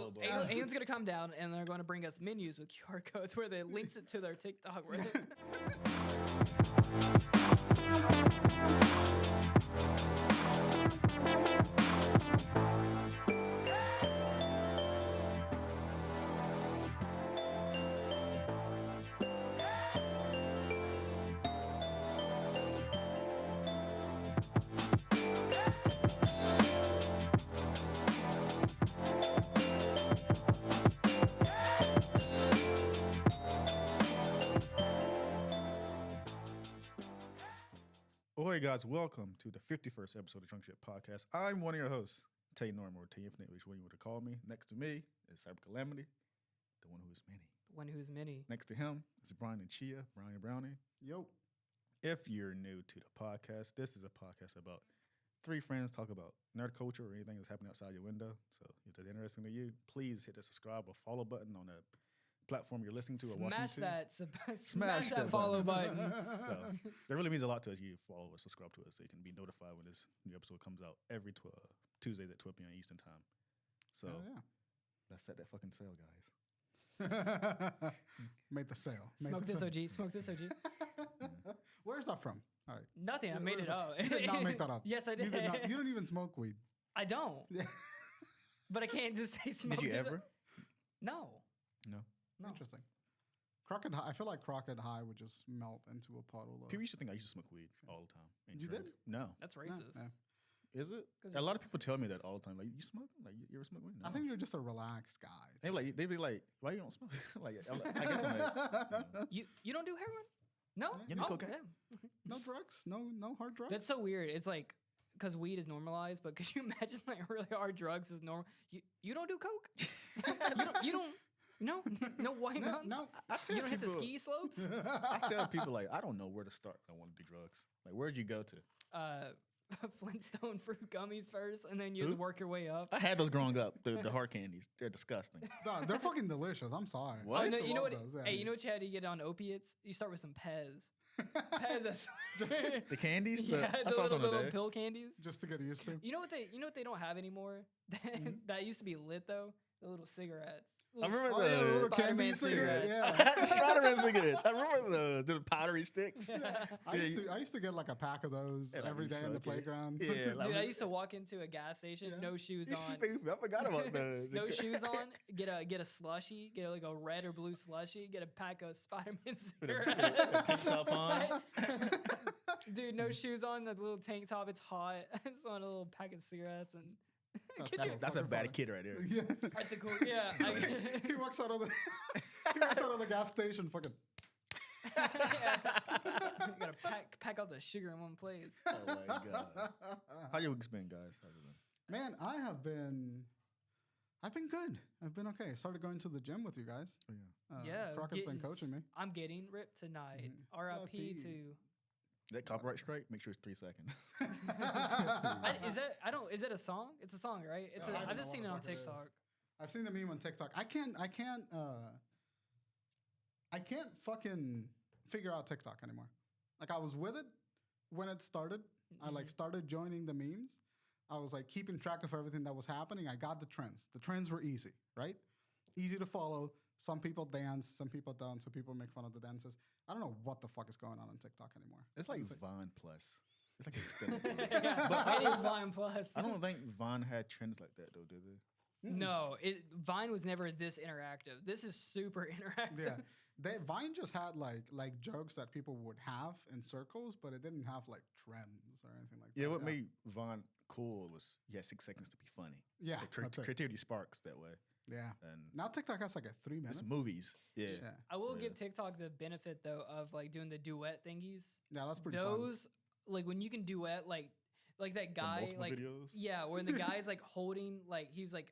So Aeon's gonna come down and they're going to bring us menus with QR codes where they links it to their TikTok. Where Hey guys, welcome to the 51st episode of Drunken Ship Podcast. I'm one of your hosts, Tay Norm, or Tay Infinite, which one you want to call me. Next to me is CyberCalamity, the one who is many. The one who is many. Next to him is Bryan and Chia, BryanBrowny. Yo. If you're new to the podcast, this is a podcast about three friends talk about nerd culture or anything that's happening outside your window. So if that's interesting to you, please hit the subscribe or follow button on the platform you're listening to or watching to. Smash that follow button. So that really means a lot to us. You follow or subscribe to us so you can be notified when this new episode comes out every Tuesdays at 12 p.m. Eastern time. So let's set that fucking sail, guys. Make the sale. Smoke this OG. Smoke this OG. Where's that from? All right. Nothing. I made it up. You did not make that up. Yes, I did. You don't even smoke weed. I don't. Yeah. But I can't just say smoke. Did you ever? No. Interesting. Crockett High. I feel like Crockett High would just melt into a puddle. People used to think I used to smoke weed all the time. And You drink. did? No. That's racist. No. Is it? A lot of people tell me that all the time. Like, you smoke? Like, you ever smoke weed? No. I think you're just a relaxed guy. They'd be like, why you don't smoke? Like, I guess I'm like, You don't do heroin? No. Give me cocaine. Yeah. No drugs? No hard drugs? That's so weird. It's like because weed is normalized, but could you imagine like really hard drugs is normal? You don't do coke? you don't. No white mountains. No. I tell You don't hit the people- ski slopes. I tell people like, I don't know where to start. I want to do drugs. Like, where'd you go to? Flintstone fruit gummies first, and then you just work your way up. I had those growing up. The hard candies. They're disgusting. No, they're fucking delicious. I'm sorry. What? Oh, no, I you know love what? those, yeah. Hey, you know what you had to get on opiates? You start with some Pez. Pez, that's The candies. yeah, I the saw little, some the today. little pill candies. Just to get used to. You know what they don't have anymore? That used to be lit though. The little cigarettes. I remember Oh, yeah, the those. little Spider-Man candy cigarettes. cigarettes. Yeah. I had the Spider-Man cigarettes. I remember those. The powdery sticks. I used to get like a pack of those Yeah, like every you day in the smoke it. playground. Yeah, like, Dude, I used to walk into a gas station, no shoes you on. stupid. I forgot about those. No shoes on. Get a slushy. Get like a red or blue slushy. Get a pack of Spider-Man With cigarettes. a tank top on. Dude, no shoes on. The little tank top. It's hot. I just want a little pack of cigarettes and. That's a bad kid right there. Yeah. That's a cool. Yeah. He walks out of the gas station fucking. Yeah. You gotta pack out the sugar in one place. Oh my god. How your week's been, guys? How's it been? Man, I've been good. I've been okay. Started going to the gym with you guys. Oh, yeah. Yeah, Crockett's been coaching me. I'm getting ripped tonight. R.I.P. R.I.P. to. That copyright strike? Make sure it's 3 seconds. Is it a song? It's a song, right? I've just seen it on TikTok. I've seen the meme on TikTok. I can't fucking figure out TikTok anymore. Like I was with it when it started. I like started joining the memes. I was like keeping track of everything that was happening. I got the trends. The trends were easy, right? Easy to follow. Some people dance, some people don't. Some people make fun of the dances. I don't know what the fuck is going on TikTok anymore. It's like Vine Plus. It's like extended. Yeah, it is Vine Plus. I don't think Vine had trends like that though, did they? No, Vine was never this interactive. This is super interactive. Yeah, Vine just had like jokes that people would have in circles, but it didn't have like trends or anything like that. Yeah, what made Vine cool was you had 6 seconds to be funny. Yeah, The creativity sparks that way. Yeah. And Now TikTok has like a 3 minutes. it's movies. Yeah. I will give TikTok the benefit though of like doing the duet thingies. Yeah, that's pretty fun. Those like when you can duet like that guy multiple like videos? yeah, where the guy's like holding like he's like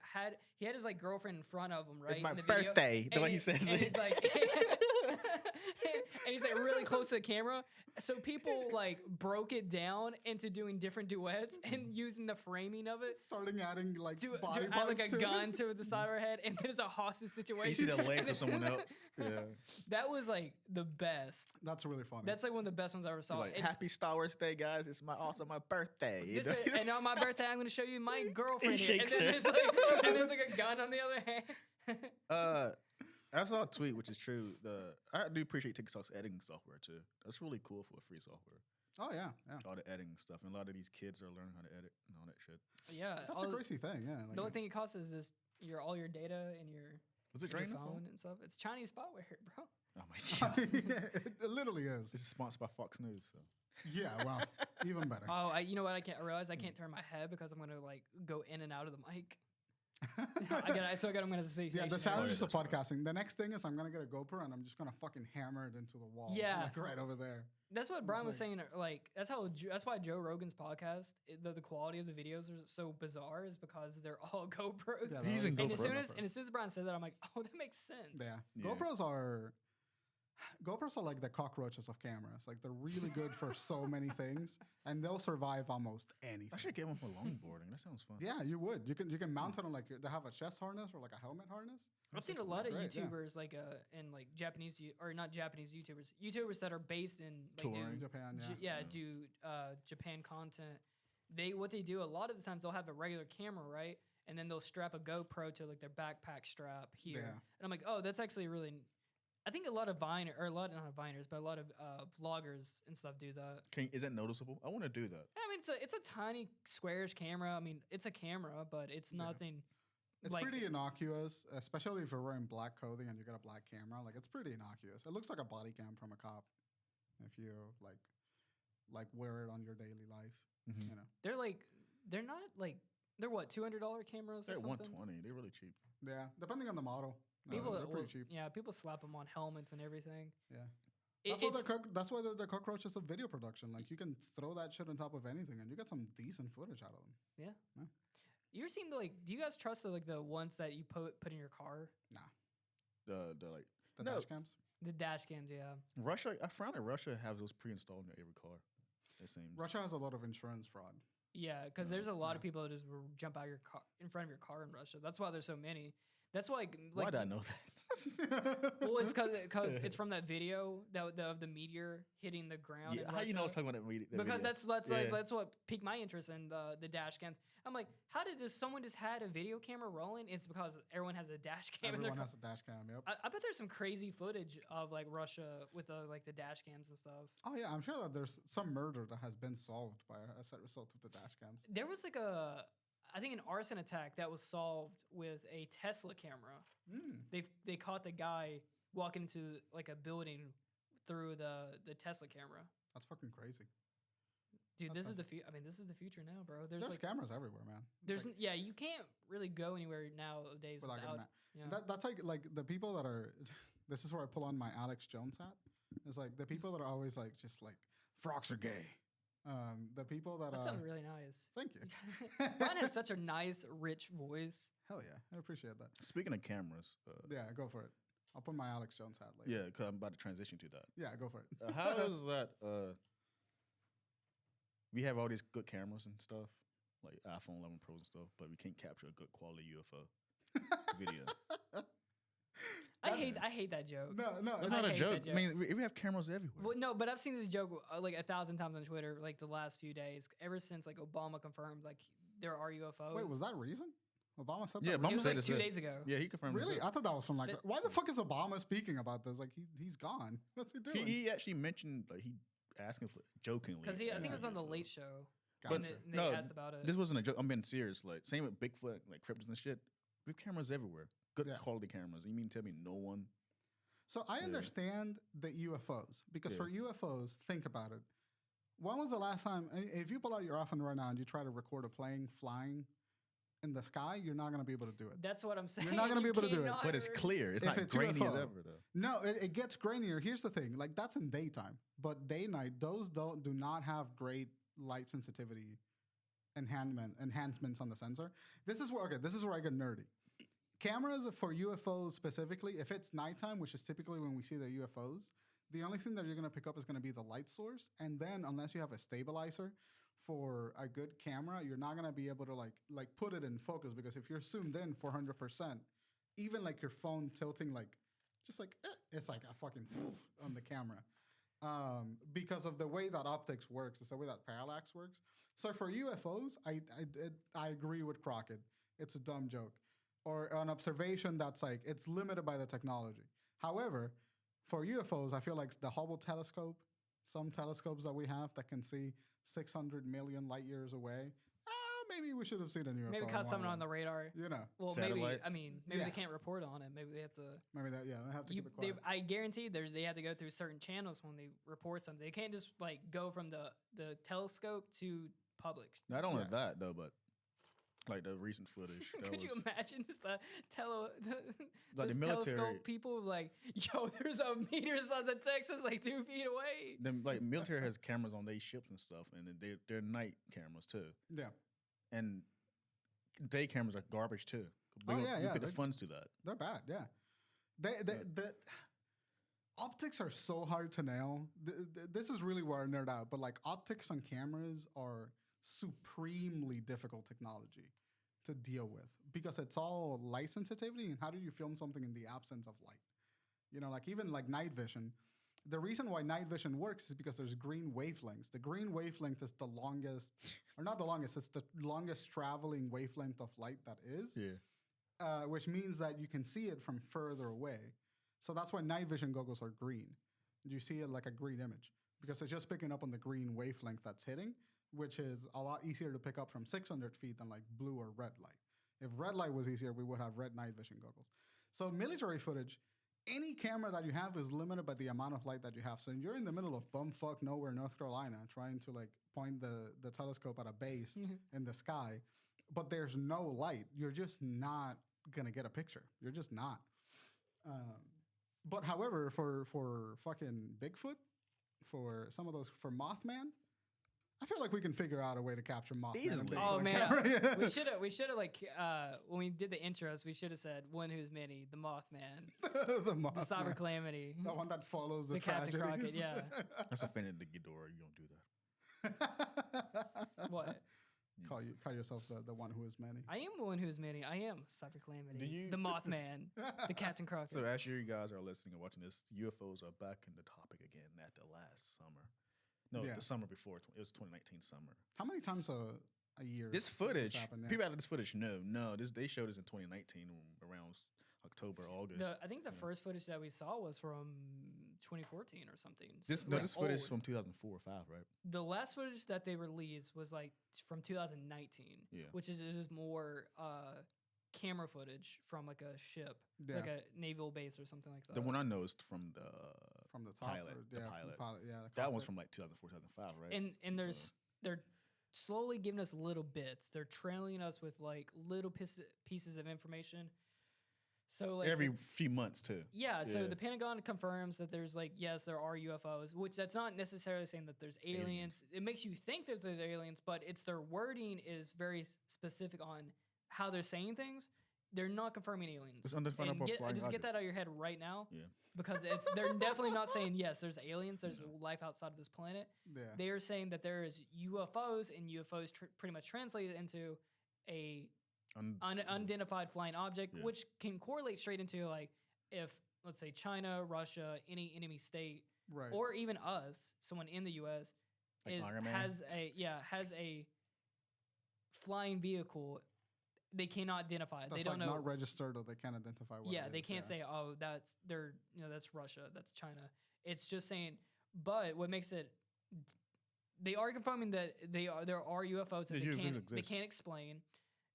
he had his like girlfriend in front of him, right? It's my in the video. birthday. The And way he says and it. He's like and he's like really close to the camera. So people like broke it down into doing different duets and using the framing of it. Starting adding like To body add parts like a to gun it. to the side of her head, and then it's a hostage situation. You see the legs And of someone else. Yeah. That was like the best. That's really funny. That's like one of the best ones I ever saw. Like, It's- happy Star Wars Day, guys! It's also my birthday. You this know? is- and on my birthday, I'm going to show you my girlfriend. He here. shakes and then her. there's like a gun on the other hand. I saw a tweet, which is true. I do appreciate TikTok's editing software too. That's really cool for a free software. Oh yeah, yeah. All the editing stuff, and a lot of these kids are learning how to edit and all that shit. Yeah, That's a crazy thing. Yeah. the only thing it costs is just all your data and your, Was it and your draining the phone phone? and stuff. It's Chinese spyware, bro. Oh my god! it literally is. This is sponsored by Fox News. So. Yeah. Well, even better. Oh, you know what? I realize I can't turn my head because I'm gonna like go in and out of the mic. I'm gonna say. Yeah, the stationary. challenges of that's right. podcasting. The next thing is I'm gonna get a GoPro and I'm just gonna fucking hammer it into the wall. Yeah. like right over there. That's what Bryan was like- saying. Like that's why Joe Rogan's podcast, the quality of the videos are so bizarre, is because they're all GoPros. Yeah, He's in and GoPro. as soon as Bryan said that, I'm like, oh, that makes sense. Yeah. Yeah. GoPros are like the cockroaches of cameras. Like they're really good for so many things, and they'll survive almost anything. I should get one for longboarding. That sounds fun. Yeah, you would. You can mount it on like they have a chest harness or like a helmet harness. I've seen a lot of Great, yeah. YouTubers like and like Japanese or not Japanese YouTubers that are based in like Touring. Japan, yeah. do Japan content. What they do a lot of the times they'll have a regular camera, right? And then they'll strap a GoPro to like their backpack strap here. Yeah. And I'm like, oh, that's actually really. I think a lot of not Viners, but a lot of vloggers and stuff do that. Is that noticeable? I want to do that. I mean, it's a tiny squarish camera. I mean, it's a camera, but it's Yeah. nothing. It's like, pretty innocuous, especially if you're wearing black clothing and you got a black camera. Like it's pretty innocuous. It looks like a body cam from a cop. If you like wear it on your daily life, Mhm. you know. they're not like they're what $200 cameras They're or something. 120. They're really cheap. Yeah, depending on the model. People, they're pretty cheap. yeah, people slap them on helmets and everything. Yeah. It- That's why they're cockroaches of video production. Like you can throw that shit on top of anything, and you get some decent footage out of them. you ever seen do you guys trust the ones that you put in your car? The The No. dash cams. The dash cams, yeah. Russia. I found that Russia has those pre-installed in every car. It seems. Russia has a lot of insurance fraud. Yeah, because there's a lot of Yeah. people that just jump out your car in front of your car in Russia. That's why there's so many. That's why Why did I know that? well, it's because it's from that video of the meteor hitting the ground. Yeah, in how you know I was Russia. talking about that video? Because Yeah. that's what piqued my interest in the dash cams. I'm like, how did someone just had a video camera rolling? It's because everyone has a dash cam in their Everyone car. has a dash cam. Yep. I bet there's some crazy footage of like Russia with the dash cams and stuff. Oh yeah, I'm sure that there's some murder that has been solved by as a result of the dash cams. There was I think an arson attack that was solved with a Tesla camera. They caught the guy walking into like a building through the Tesla camera. That's fucking crazy. Dude, That's this is the I mean, this is the future now, bro. There's cameras everywhere, man. there's Like, yeah, you can't really go anywhere nowadays without without. getting Yeah. that's like the people that are. This is where I pull on my Alex Jones hat. It's like the people that are always like just like frogs are gay. The people that That sounded really nice. Thank you. Brian has such a nice, rich voice. Hell yeah, I appreciate that. Speaking of cameras, Yeah, go for it. I'll put my Alex Jones hat later. yeah, because I'm about to transition to that. Yeah, go for it. How is that? We have all these good cameras and stuff, like iPhone 11 Pros and stuff, but we can't capture a good quality UFO video. I hate that joke. No, That's I not a hate joke. that I mean, we have cameras everywhere. Well, no, but I've seen this joke like 1,000 times on Twitter, like the last few days, ever since like Obama confirmed like there are UFOs. Wait, was that reason? Obama said Yeah, that. Obama It was said like this, 2 yeah. days ago. Yeah, he confirmed. it Really? too. I thought that was from like. But- Why the fuck is Obama speaking about this? Like he's gone. What's he doing? He actually mentioned like he asking for jokingly. Because I think it was on the UFO. Late Show. Gotcha. And they No, asked about it. This wasn't a joke. I'm being serious. Like same with Bigfoot, like cryptids and shit. We have cameras everywhere. Good Yeah. quality cameras. You mean tell me no one? So I Yeah. understand the UFOs because Yeah. for UFOs, think about it. When was the last time? If you pull out your iPhone right now and you try to record a plane flying in the sky, you're not going to be able to do it. That's what I'm saying. not gonna be You able to do it. cannot But it's re- clear. It's If not it's grainy as UFO. ever though. No, it gets grainier. Here's the thing: like that's in daytime, but day night, those do not have great light sensitivity enhancements on the sensor. This is where I get nerdy. cameras for UFOs specifically, if it's nighttime, which is typically when we see the UFOs, the only thing that you're going to pick up is going to be the light source. And then unless you have a stabilizer for a good camera, you're not going to be able to like put it in focus, because if you're zoomed in 400%, even like your phone tilting it's like a fucking on the camera. Because of the way that optics works, it's the way that parallax works. So for UFOs, I agree with Crockett. It's a dumb joke, or an observation that's like it's limited by the technology. However, for UFOs, I feel like the Hubble telescope, some telescopes that we have that can see 600 million light years away, maybe we should have seen a UFO. Maybe caught something on the radar. You know. Well, Satellites. maybe they can't report on it. Maybe they have to. Maybe that, they have to keep it quiet. I guarantee they have to go through certain channels when they report something. They can't just like go from the telescope to public. Not only that though, but like the recent footage. Could you imagine just the Like the military telescope people like, yo, there's a meteor size in Texas like 2 feet away. Them like military has cameras on their ships and stuff, and they're night cameras too. Yeah. And day cameras are garbage too. We put the funds to that. They're bad, yeah. The optics are so hard to nail. This is really where I nerd out, but like optics on cameras are supremely difficult technology to deal with, because it's all light sensitivity, and how do you film something in the absence of light? You know, like even like night vision. The reason why night vision works is because there's green wavelengths. The green wavelength is the longest, or not the longest, it's the longest traveling wavelength of light that is. Yeah. Which means that you can see it from further away. So that's why night vision goggles are green. You see it like a green image, because it's just picking up on the green wavelength that's hitting, which is a lot easier to pick up from 600 feet than like blue or red light. If red light was easier, we would have red night vision goggles. So military footage, any camera that you have is limited by the amount of light that you have. So you're in the middle of bumfuck nowhere, North Carolina, trying to like point the telescope at a base in the sky, but there's no light. You're just not gonna get a picture. You're just not. But however, for fucking Bigfoot, for some of those, for Mothman, I feel like we can figure out a way to capture Mothman. Easily. Oh man, Yeah. we should have like when we did the intros, we should have said one who's many, the Mothman, the Mothman. the CyberCalamity, The one that follows the Captain tragedies. Crockett. Yeah. That's offended to Ghidorah. You don't do that. What? Call yourself the one who is many. I am the one who's many. I am CyberCalamity, the Mothman, the Captain Crockett. So as you guys are listening and watching this, UFOs are back in the topic again at the last summer. No, the summer before. It was 2019 summer. How many times a year? This footage, happen, yeah? people out of this footage know. They showed this in 2019 around October, August. I think the first footage that we saw was from 2014 or something. This footage is from 2004 or 5, right? The last footage that they released was like from 2019, which is more camera footage from like a ship, like a naval base or something like that. The one I know is from the top pilot. or, The yeah, pilot. from the pilot. That one's from like 2004, 2005, right? And they're slowly giving us little bits. They're trailing us with like little pieces of information. So like every few months too. Yeah, so the Pentagon confirms that there's like, yes, there are UFOs, which that's not necessarily saying that there's aliens. It makes you think there's aliens, but it's their wording is very specific on how they're saying things. They're not confirming aliens. It's undefinable flying just get object. that out of your head right now. Yeah. Because they're definitely not saying, yes, there's aliens, there's life outside of this planet. Yeah. They are saying that there is UFOs, and UFOs pretty much translated into a unidentified flying object, which can correlate straight into like if, let's say, China, Russia, any enemy state, Right. or even us, someone in the U.S. Like Iron Man? has a flying vehicle. They cannot identify it. That's They don't like know. not registered, or they can't identify what it They is, can't say, oh, that's Russia, that's China. It's just saying, but what makes it, they are confirming that there are UFOs that they can't explain,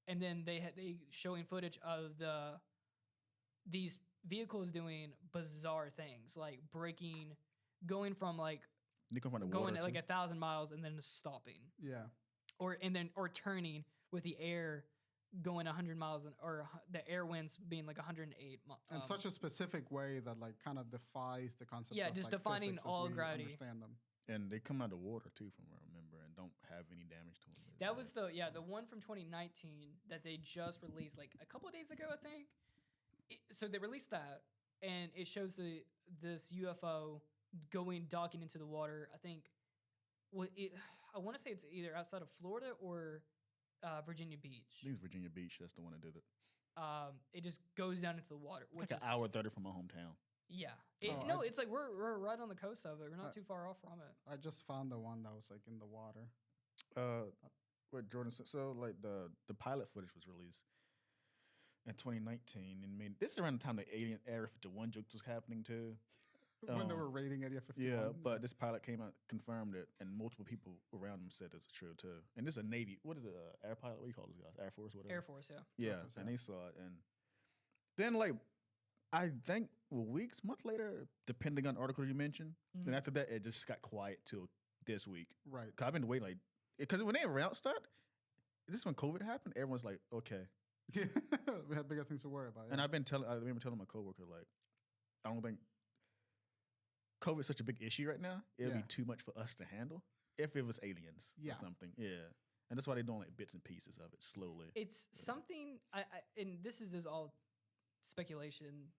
and then they showing footage of these vehicles doing bizarre things like going from like going at like 1,000 miles and then stopping. Yeah. Or turning with the air going 100 miles or the air winds being like 108 in such a specific way that like kind of defies the concept of just like defining physics as all we gravity. Understand them. And they come out of water too, from what I remember, and don't have any damage to them. That was the one from 2019 that they just released like a couple of days ago, I think. so they released that, and it shows this UFO docking into the water. I think I want to say it's either outside of Florida or Virginia Beach. I think it's Virginia Beach. That's the one that did it. It just goes down into the water. It's like an hour 30 from my hometown. Yeah. It's like we're right on the coast of it. We're not too far off from it. I just found the one that was like in the water. What Jordan said. So like the pilot footage was released in 2019, and I mean this is around the time the Alien Area 51 joke was happening too. When they were raiding Area 51. Yeah, but this pilot came out, confirmed it, and multiple people around him said it's true too. And this is a Navy. What is it? Air pilot? What do you call these guys? Air Force, whatever. Air Force, yeah. Yeah, Air Force, and they saw it, and then like I think weeks, month later, depending on the article you mentioned, and after that it just got quiet till this week. Right. Cause I've been waiting like because when they around start, this is when COVID happened. Everyone's like, okay. We had bigger things to worry about. Yeah. And I remember telling my coworker like, I don't think COVID is such a big issue right now. It'll be too much for us to handle if it was aliens or something. Yeah. And that's why they're doing like bits and pieces of it slowly. It's something, and this is just all speculation,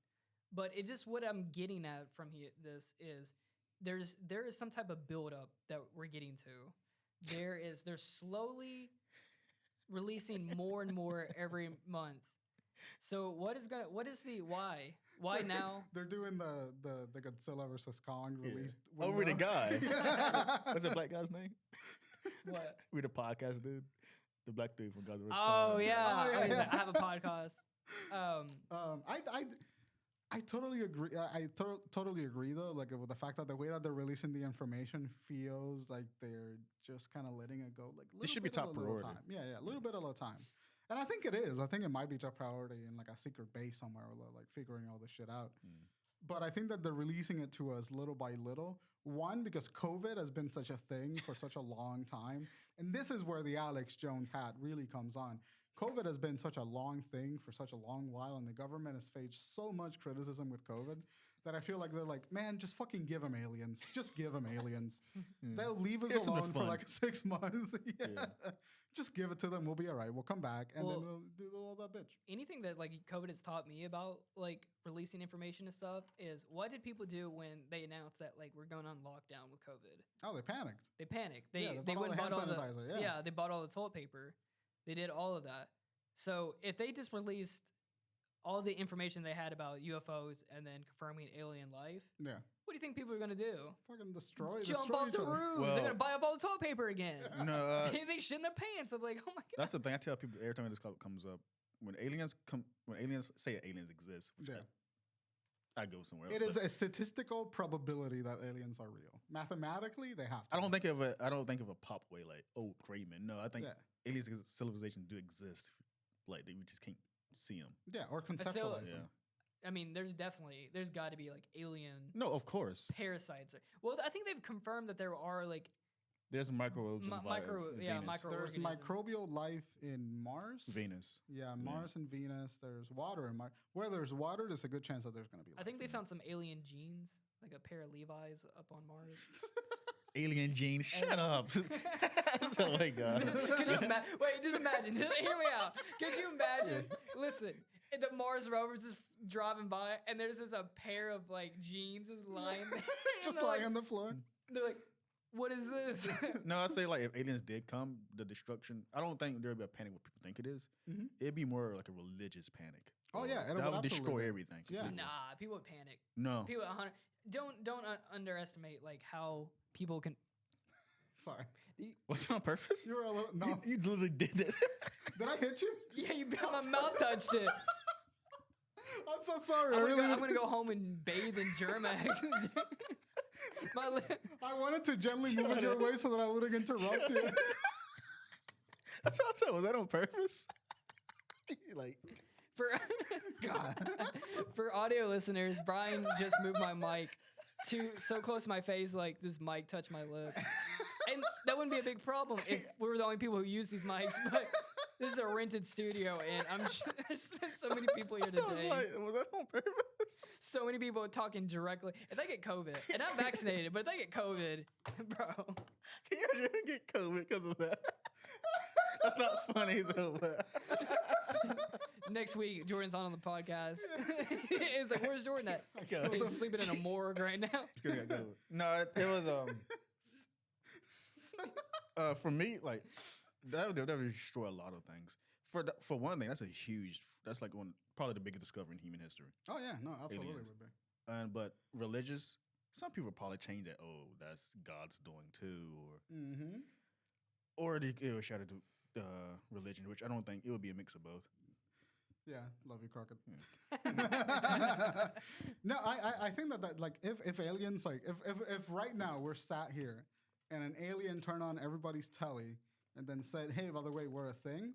but it just what I'm getting at from this is there is some type of buildup that we're getting to. They're slowly releasing more and more every month. So what is the why? Why now? They're doing the Godzilla versus Kong released. Oh, we're the guy. What's that black guy's name? What? We're the podcast dude. The black dude from Godzilla versus Kong. Oh, yeah. I have a podcast. I totally agree. I totally agree though. Like with the fact that the way that they're releasing the information feels like they're just kind of letting it go. Like this should be top priority. Time. Yeah, a little bit at a time. And I think it is. I think it might be top priority in like a secret base somewhere, like figuring all this shit out. But I think that they're releasing it to us little by little. One, because COVID has been such a thing for such a long time. And this is where the Alex Jones hat really comes on. COVID has been such a long thing for such a long while, and the government has faced so much criticism with COVID that I feel like they're like, man, just fucking give them aliens. Just give them aliens. They'll leave us alone for like 6 months. Just give it to them. We'll be all right. We'll come back, and then we'll do all that bitch. Anything that like COVID has taught me about like releasing information and stuff is what did people do when they announced that like we're going on lockdown with COVID? Oh, they panicked. They panicked. They went and bought all the they bought all the toilet paper. They did all of that. So if they just released all the information they had about UFOs and then confirming alien life, what do you think people are going to do? Fucking destroy Jump off the roofs. They're going to buy up all the toilet paper again. No, they shit in their pants. I'm like, oh my God. That's the thing. I tell people every time this comes up. When aliens say aliens exist, I go somewhere else. It is a statistical probability that aliens are real. Mathematically, they have to. I don't think of a pop way like, oh, Grayman. No, I think aliens civilization do exist. Like we just can't see them. Yeah, or conceptualize them. I mean, there's got to be like alien. No, of course. Parasites. Well, I think they've confirmed that there are like. There's microbes in Venus. There's microbial life in Mars. Venus. Yeah, Mars and Venus. There's water in Mars. Where there's water, there's a good chance that there's going to be life. I think they found some alien genes, like a pair of Levi's up on Mars. Alien genes. Shut up. Oh my God. Could you wait, just imagine. Hear me out. Could you imagine? Listen, the Mars rover's just driving by, and there's just a pair of like jeans just lying there. Just lying on the floor. They're like, what is this? No, I say like if aliens did come, the destruction, I don't think there would be a panic what people think it is. It'd be more like a religious panic. Oh yeah, that would destroy everything. Yeah. Nah, people would panic. No. People don't underestimate like how people can. Sorry. Was it on purpose? You were a little no. You literally did it. Did I hit you? Yeah, my mouth touched it. I'm so sorry. I'm gonna go home and bathe in Germax. I wanted to gently move it your way so that I wouldn't interrupt you. That's all I said. Was that on purpose? Like for audio listeners, Bryan just moved my mic so close to my face, like this mic touched my lip, and that wouldn't be a big problem if we were the only people who use these mics. But this is a rented studio, and there's been so many people here today. Was that on purpose? So many people talking directly. If they get COVID, and I'm vaccinated, but if they get COVID, bro. Can you imagine get COVID because of that? That's not funny though. Next week, Jordan's on the podcast. It's like, where's Jordan at? He's sleeping in a morgue right now. No, it was for me, like that would destroy a lot of things. For one thing, that's like probably the biggest discovery in human history. Oh yeah, no, absolutely Aliens. would be. But religious, some people probably change that. Oh, that's God's doing too, or they shout it to religion, which I don't think it would be a mix of both. Yeah, love you, Crockett. Yeah. No, I think that like if aliens like if right now we're sat here and an alien turned on everybody's telly and then said, hey, by the way, we're a thing,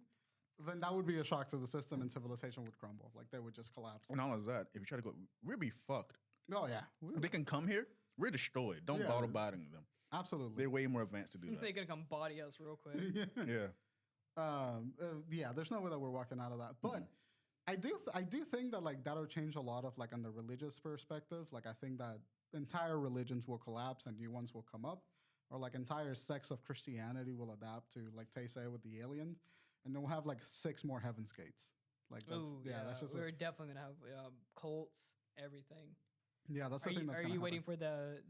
then that would be a shock to the system and civilization would crumble. Like they would just collapse. And not only that, if you try to go, we'll be fucked. Oh yeah, If they can come here, we're destroyed. Don't bother biting them. Absolutely. They're way more advanced to do that. They're gonna come body us real quick. Yeah. There's no way that we're walking out of that. But I do think that like that'll change a lot of like on the religious perspective. Like I think that entire religions will collapse and new ones will come up, or like entire sects of Christianity will adapt to like Tay say with the aliens, and then we'll have like 6 more heaven's gates. Like that's just we're definitely gonna have cults, everything. Yeah, that's the thing. Are you waiting for the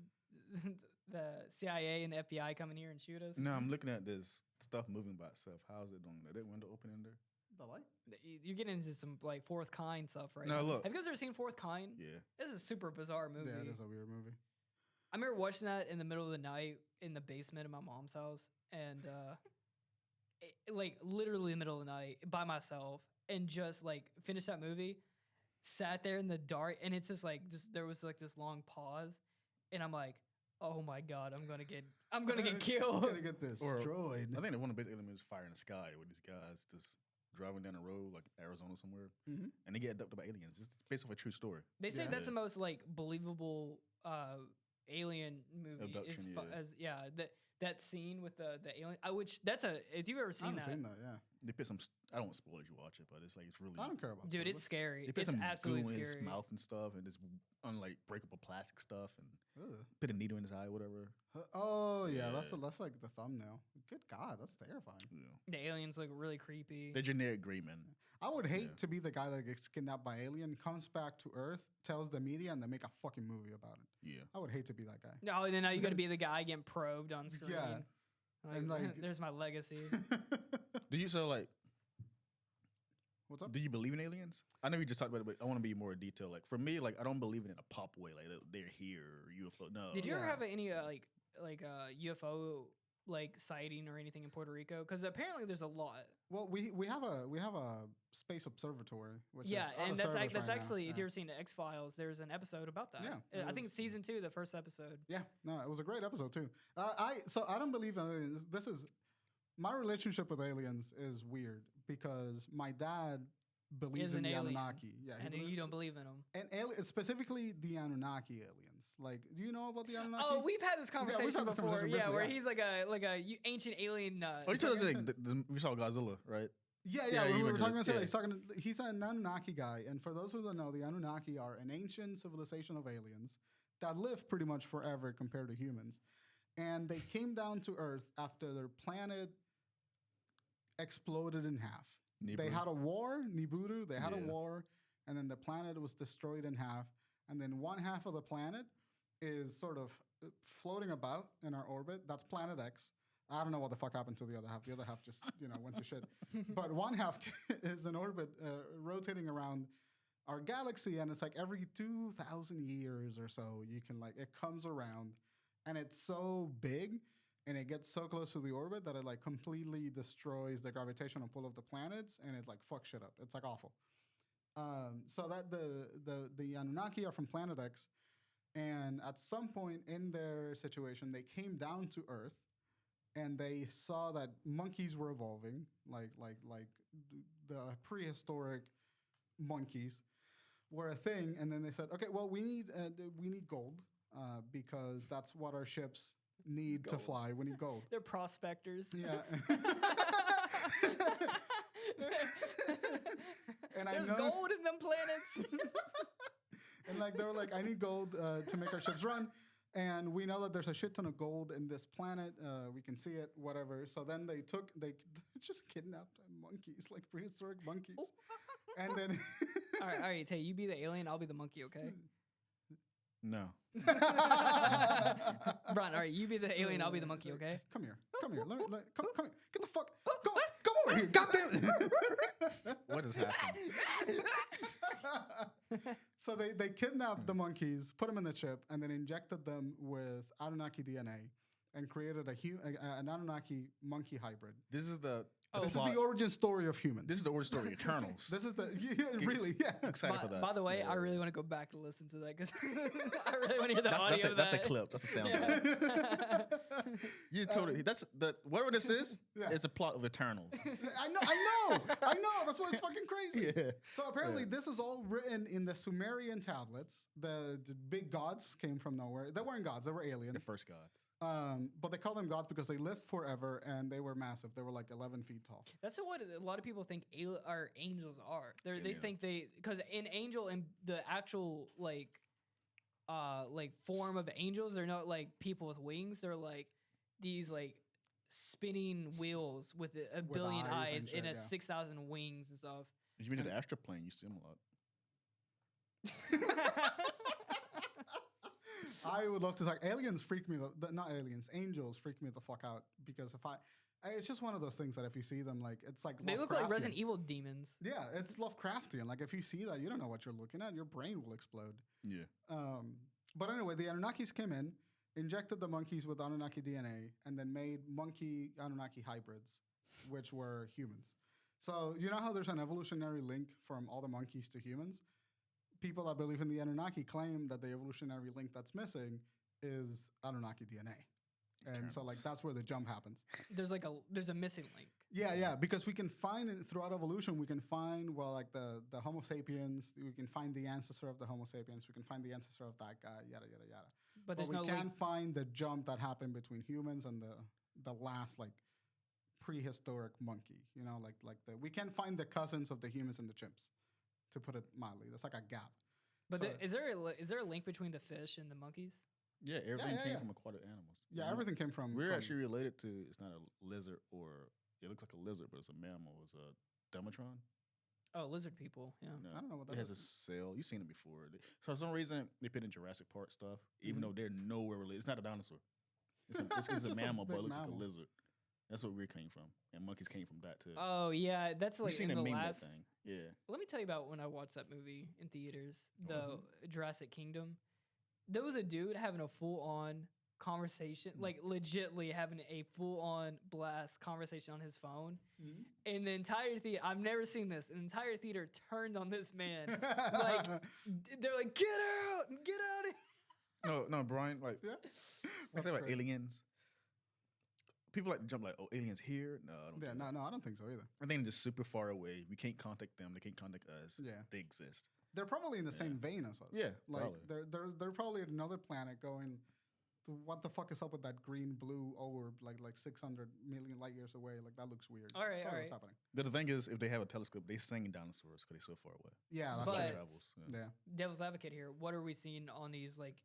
CIA and the FBI coming here and shoot us? No, I'm looking at this stuff moving by itself. How's it doing? Is that window open in there? The light? You're getting into some like Fourth Kind stuff right now. Look. Look. Have you guys ever seen Fourth Kind? Yeah. This is a super bizarre movie. Yeah, it is a weird movie. I remember watching that in the middle of the night in the basement of my mom's house, and like literally in the middle of the night by myself, and just like finished that movie, sat there in the dark, and it's just like there was like this long pause, and I'm like, oh my god, I'm gonna get killed. I'm gonna get destroyed. I think one of the big elements is Fire in the Sky, where these guys just driving down the road like Arizona somewhere, and they get abducted by aliens. It's based off a true story. They say that's the most like believable alien movie. Abduction, That scene with the alien. If you've ever seen that? I haven't seen that. Yeah. They put some. I don't want to spoil it if you watch it, but it's really. I don't care about. Dude, it's scary. They put It's some absolutely goo in scary. his mouth and stuff, and this unlike breakable plastic stuff, and put a needle in his eye, whatever. Oh yeah, that's like the thumbnail. Good God, that's terrifying. Yeah. The aliens look really creepy. They're generic gray men. I would hate to be the guy that gets kidnapped by alien, comes back to Earth, tells the media, and they make a fucking movie about it. Yeah. I would hate to be that guy. No, and then now you got to be the guy getting probed on screen. Yeah. And there's my legacy. Do you What's up? Do you believe in aliens? I know you just talked about it, but I want to be more detailed. Like for me, like I don't believe it in a pop way, like they're here or UFO. No. Did you ever have any like UFO like sighting or anything in Puerto Rico? Because apparently there's a lot. Well, we have a space observatory, which is and that's actually if you you've ever seen the X-Files, there's an episode about that. Yeah, I think it's season 2, the first episode. Yeah, no, it was a great episode too. I don't believe in aliens. This is my relationship with aliens is weird because my dad believes in the Anunnaki. Yeah, and you don't believe in them. And specifically the Anunnaki aliens. Like, do you know about the Anunnaki? Oh, we've had this conversation before. Where he's like a ancient alien. You told us we saw Godzilla, right? Yeah. We were talking about he's an Anunnaki guy, and for those who don't know, the Anunnaki are an ancient civilization of aliens that live pretty much forever compared to humans, and they came down to Earth after their planet exploded in half. Nibiru. They had a war, Nibiru. They had a war, and then the planet was destroyed in half, and then one half of the planet is sort of floating about in our orbit. That's Planet X. I don't know what the fuck happened to the other half. The other half just, went to shit. But one half is in orbit, rotating around our galaxy, and it's like every 2,000 years or so, it comes around, and it's so big, and it gets so close to the orbit that it like completely destroys the gravitational pull of the planets, and it like fucks shit up. It's like awful. So that the Anunnaki are from Planet X, and at some point in their situation, they came down to Earth. And they saw that monkeys were evolving, like the prehistoric monkeys were a thing. And then they said, okay, well, we need gold because that's what our ships need to fly. We need gold. They're prospectors. Yeah. And there's gold in them planets. And like they were like, I need gold to make our ships run. And we know that there's a shit ton of gold in this planet. We can see it, whatever. So then they just kidnapped monkeys, like prehistoric monkeys. And then All right, Tay, you be the alien, I'll be the monkey, okay? No. Brian, all right, you be the alien, I'll be the monkey, okay? Come here. Come here. Come here. Get the fuck. Come over here. Goddamn it. What is happening? So they kidnapped the monkeys, put them in the chip, and then injected them with Anunnaki DNA and created an Anunnaki monkey hybrid. This is the This is the origin story of humans. This is the origin story of Eternals. This is the really, yeah. Excited for that. By the way, Yeah. I really want to go back and listen to that because I really want to hear the audio of that's a that. clip. That's a sound. Yeah. clip. You totally. That's the whatever this is. Yeah. It's a plot of Eternals. I know. That's why it's fucking crazy. Yeah. So apparently, this was all written in the Sumerian tablets. The big gods came from nowhere. They weren't gods; they were aliens. The first gods. But they call them gods because they lived forever and they were massive. They were like 11 feet tall. That's what a lot of people think angels are. They Yeah. think because in angel and the actual like form of angels, they're not like people with wings. They're like these like spinning wheels with a billion eyes eyes and and shit, 6,000 wings and stuff. If you been to the astral plane, you see them a lot. I would love to talk. Aliens freak me. Not aliens. Angels freak me the fuck out because it's just one of those things that if you see them, like it's like They look like Lovecraftian. Resident Evil demons. Yeah, it's Lovecraftian. Like if you see that, you don't know what you're looking at. Your brain will explode. Yeah. But anyway, the Anunnakis came in, injected the monkeys with Anunnaki DNA, and then made monkey Anunnaki hybrids, which were humans. So you know how there's an evolutionary link from all the monkeys to humans? People that believe in the Anunnaki claim that the evolutionary link that's missing is Anunnaki DNA. And so like that's where the jump happens. There's a missing link. Yeah, because we can find throughout evolution, we can find like the Homo sapiens, we can find the ancestor of the Homo sapiens, we can find the ancestor of that guy, yada yada yada. But there's we no can't link. find the jump that happened between humans and the last like prehistoric monkey. You know, we can't find the cousins of the humans and the chimps. To put it mildly, that's like a gap. But So- is there a link between the fish and the monkeys? Yeah, everything yeah, came yeah. from aquatic animals. Yeah, everything came from. We're from- actually related to. It's not a lizard or it looks like a lizard, but it's a mammal. It's a Demetron. Oh, lizard people. Yeah. No, I don't know what that it has is. a cell. You've seen it before. So for some reason they put in Jurassic Park stuff, even though they're nowhere related. It's not a dinosaur. It's It's a just a mammal, but big it looks like mammal. a lizard. That's where we came from, and monkeys came from that too. Oh yeah, that's You've like seen in them the meme that last. thing. Yeah. Let me tell you about when I watched that movie in theaters, the Mm-hmm. Jurassic Kingdom. There was a dude having a full-on conversation, Mm. like legitly having a full-on blast conversation on his phone. Mhm. And the entire theater, I've never seen this. An entire theater turned on this man. Like they're like, "Get out! Get out of here!" No, Brian. Like, Yeah. I say like crazy. aliens. People like to jump like, oh, aliens here? No, I don't. Yeah, think that. no, I don't think so either. I think they're just super far away. We can't contact them. They can't contact us. Yeah. They exist. They're probably in the Yeah. same vein as us. Yeah, like probably. they're probably at another planet going. What the fuck is up with that green blue orb like 600 million light years away? Like that looks weird. All right, That's probably all what's right. happening. But the thing is, if they have a telescope, they sing dinosaurs because they're so far away. Yeah, that's But- true. Light travels. Yeah. Yeah. Devil's advocate here. What are we seeing on these like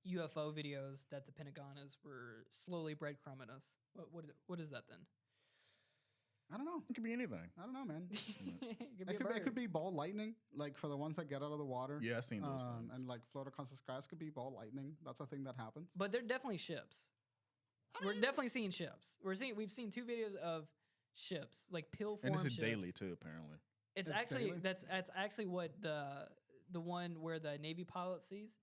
UFO videos that the Pentagon were slowly breadcrumbing us? What is that then? I don't know. It could be anything. I don't know, man. It could be a It could bird. be ball lightning, like for the ones that get out of the water. Yeah, I've seen those things. And like float across the skies could be ball lightning. That's a thing that happens. But they're definitely ships. We're definitely seeing ships. We've seen 2 videos of ships, like pill form And this is ships. daily too, apparently. It's It's actually daily? that's actually what the one where the Navy pilot sees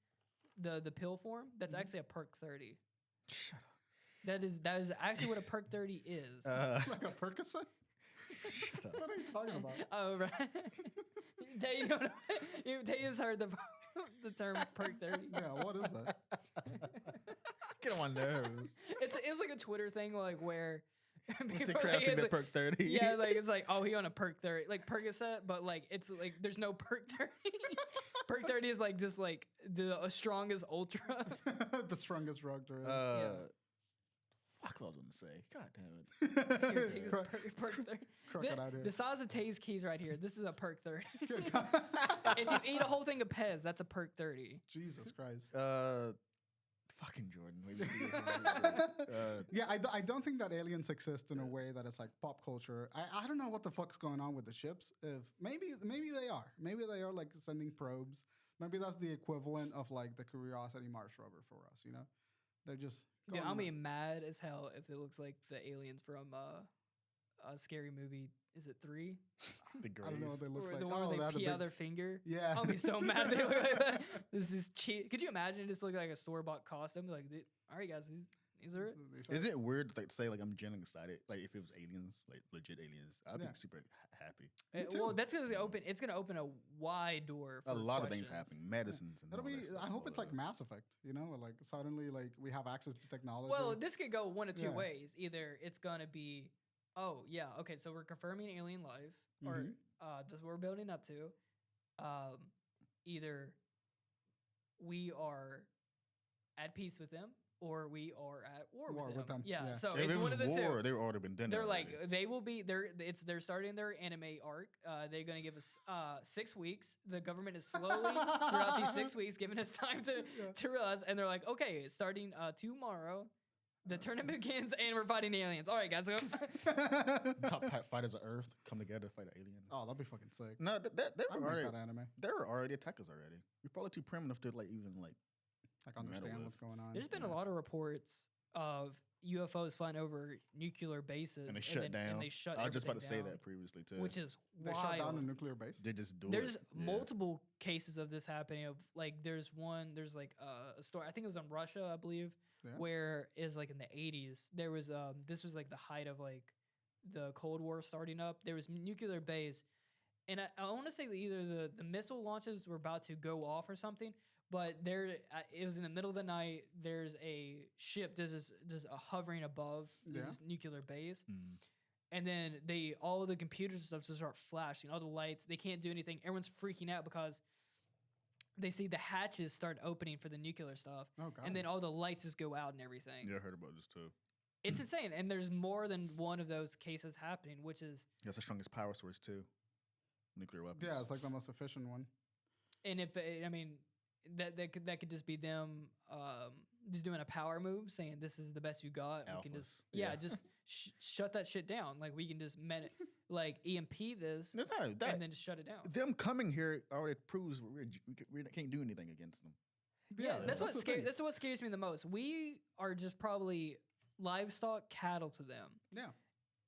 the pill form. That's actually a perk 30. Shut up. That is actually what a perk 30 is. Like a Percocet? Shut up. What are you talking about? Oh right. Tay, Tay has heard the term perk 30. Yeah, what is that? Get on my nerves. It was like a Twitter thing, like where What's the people- crowd it's like, like- perk 30? yeah, like it's like, oh, he on a perk 30, like Percocet, but like it's like there's no perk 30. Perk 30 is like just like the strongest ultra. The strongest drug there is. Fuck what I was going to say. God damn it. Here, take this perk 30. Crocodile idea. The size of Tay's keys right here. This is a perk 30. If you eat a whole thing of Pez, that's a perk 30. Jesus Christ. Fucking Jordan. What you doing? Yeah, I don't think that aliens exist in a way that it's like pop culture. I don't know what the fuck's going on with the ships. If maybe they are. Maybe they are like sending probes. Maybe that's the equivalent of like the Curiosity Mars rover for us. You know, they're just. Dude, I'll be mad as hell if it looks like the aliens from a scary movie. Is it 3? The Grays. I don't know what they look Or like. the one where they pee out their finger. Yeah. I'll be so mad if they look like that. This is cheap. Could you imagine it just look like a store-bought costume? Like, all right, guys, these are it. Is it weird to say like I'm genuinely excited? Like if it was aliens, like legit aliens, I'd be super happy. Well, that's gonna open. It's gonna open a wide door. For a lot questions. of things happening, medicines and. It'll all be. that stuff I hope all it's like over. Mass Effect. You know, like suddenly like we have access to technology. Well, this could go one of two Yeah. ways. Either it's gonna be, oh yeah, okay, so we're confirming alien life, or this is what we're building up to. Either we are at peace with them, or we are at war with them. Yeah, so If it's it one was of the war, two. they would already been done. They're already. like they will be. They're starting their anime arc. They're gonna give us 6 weeks. The government is slowly throughout these 6 weeks giving us time to realize. And they're like, okay, starting tomorrow, the tournament begins and we're fighting aliens. All right, guys, go. top fighters of Earth come together to fight aliens. Oh, that'd be fucking sick. No, they I were like already that anime. there were already attackers already. We're probably too primitive to like even like. Like understand with. what's going on. There's been a lot of reports of UFOs flying over nuclear bases And they shut down. And they shut. I was just about to everything say down, that previously too. which is They wild. shut down a nuclear base. They just do There's it. Yeah. multiple cases of this happening. Of like, there's like a story. I think it was in Russia, I believe, Yeah. where is like in the 80s. There was this was like the height of like the Cold War starting up. There was nuclear base, and I want to say that either the missile launches were about to go off or something. But it was in the middle of the night. There's a ship. There's a hovering above this nuclear base. Mm. And then all of the computers and stuff just start flashing, all the lights. They can't do anything. Everyone's freaking out because they see the hatches start opening for the nuclear stuff. Oh god. And then all the lights just go out and everything. Yeah, I heard about this too. It's insane. And there's more than one of those cases happening, which is... That's the strongest power source too. Nuclear weapons. Yeah, it's like the most efficient one. And if, I mean, that could just be them just doing a power move, saying this is the best you got. We can just... Alphas. Yeah, Yeah. just shut that shit down. Like, we can just like EMP this That's not that. and then just shut it down. Them coming here already proves we can't do anything against them. Yeah, that's what the scares. thing. That's what scares me the most. We are just probably livestock, cattle to them. Yeah.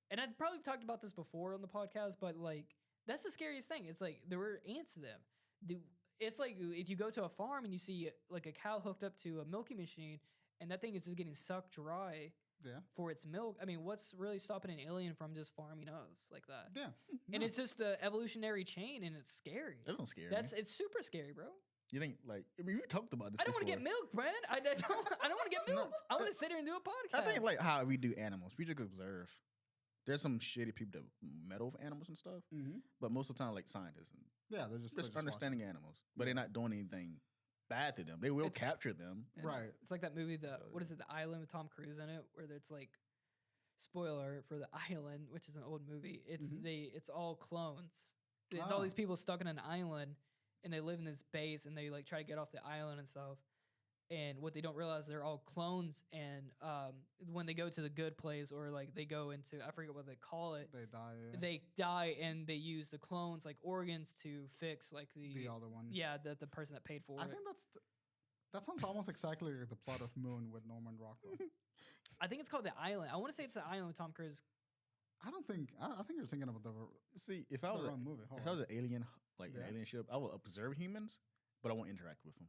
And I'd probably talked about this before on the podcast, but like that's the scariest thing. It's like there were ants to them. It's like if you go to a farm and you see like a cow hooked up to a milking machine, and that thing is just getting sucked dry Yeah. for its milk. I mean, what's really stopping an alien from just farming us like that? Yeah. And No. it's just the evolutionary chain, and it's scary. That doesn't scare That's me. it's super scary, bro. You think like I mean we talked about this. I don't want to before. get milked, Bryan. I don't want to get milked. I want to sit here and do a podcast. I think like how we do animals, we just observe. There's some shitty people that meddle with animals and stuff, Mm-hmm. but most of the time like scientists and Yeah, they're just understanding animals, but they're not doing anything bad to them. They will It's- capture them. It's- Right. It's like that movie, what is it, The Island with Tom Cruise in it, where it's like, spoiler for The Island, which is an old movie. It's it's all clones. It's all Oh. these people stuck in an island, and they live in this base, and they like try to get off the island and stuff. And what they don't realize, they're all clones. And when they go to the good place, or like they go into, I forget what they call it, They die. Yeah. they die, and they use the clones like organs to fix like the other one. yeah, the person that paid for I it. think that sounds almost exactly like the plot of Moon with Norman Rockwell. I think it's called The Island. I want to say it's The Island with Tom Cruise. I don't think. I think you're thinking about the See, if I was wrong movie. Hold if I on. was an alien, like Yeah. an alien ship, I would observe humans, but I won't interact with them.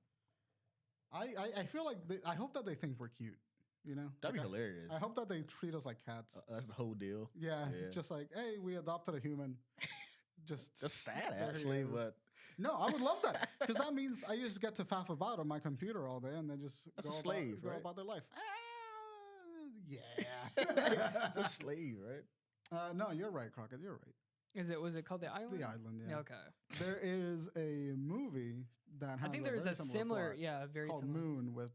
I feel like I hope that they think we're cute. You know, That'd be Like, hilarious. I hope that they treat us like cats. That's the whole deal. Yeah, yeah. just like, hey, we adopted a human. Just That's sad, there he actually, is. but no, I would love that because that means I just get to faff about on my computer all day and then just That's go a slave, go right? about their life. Yeah. it's a slave, right? No, you're right, Crockett. You're right. Was it called The Island? The island. Yeah. Okay. There is a movie that has I think there's very a similar, plot yeah, very called similar. Moon with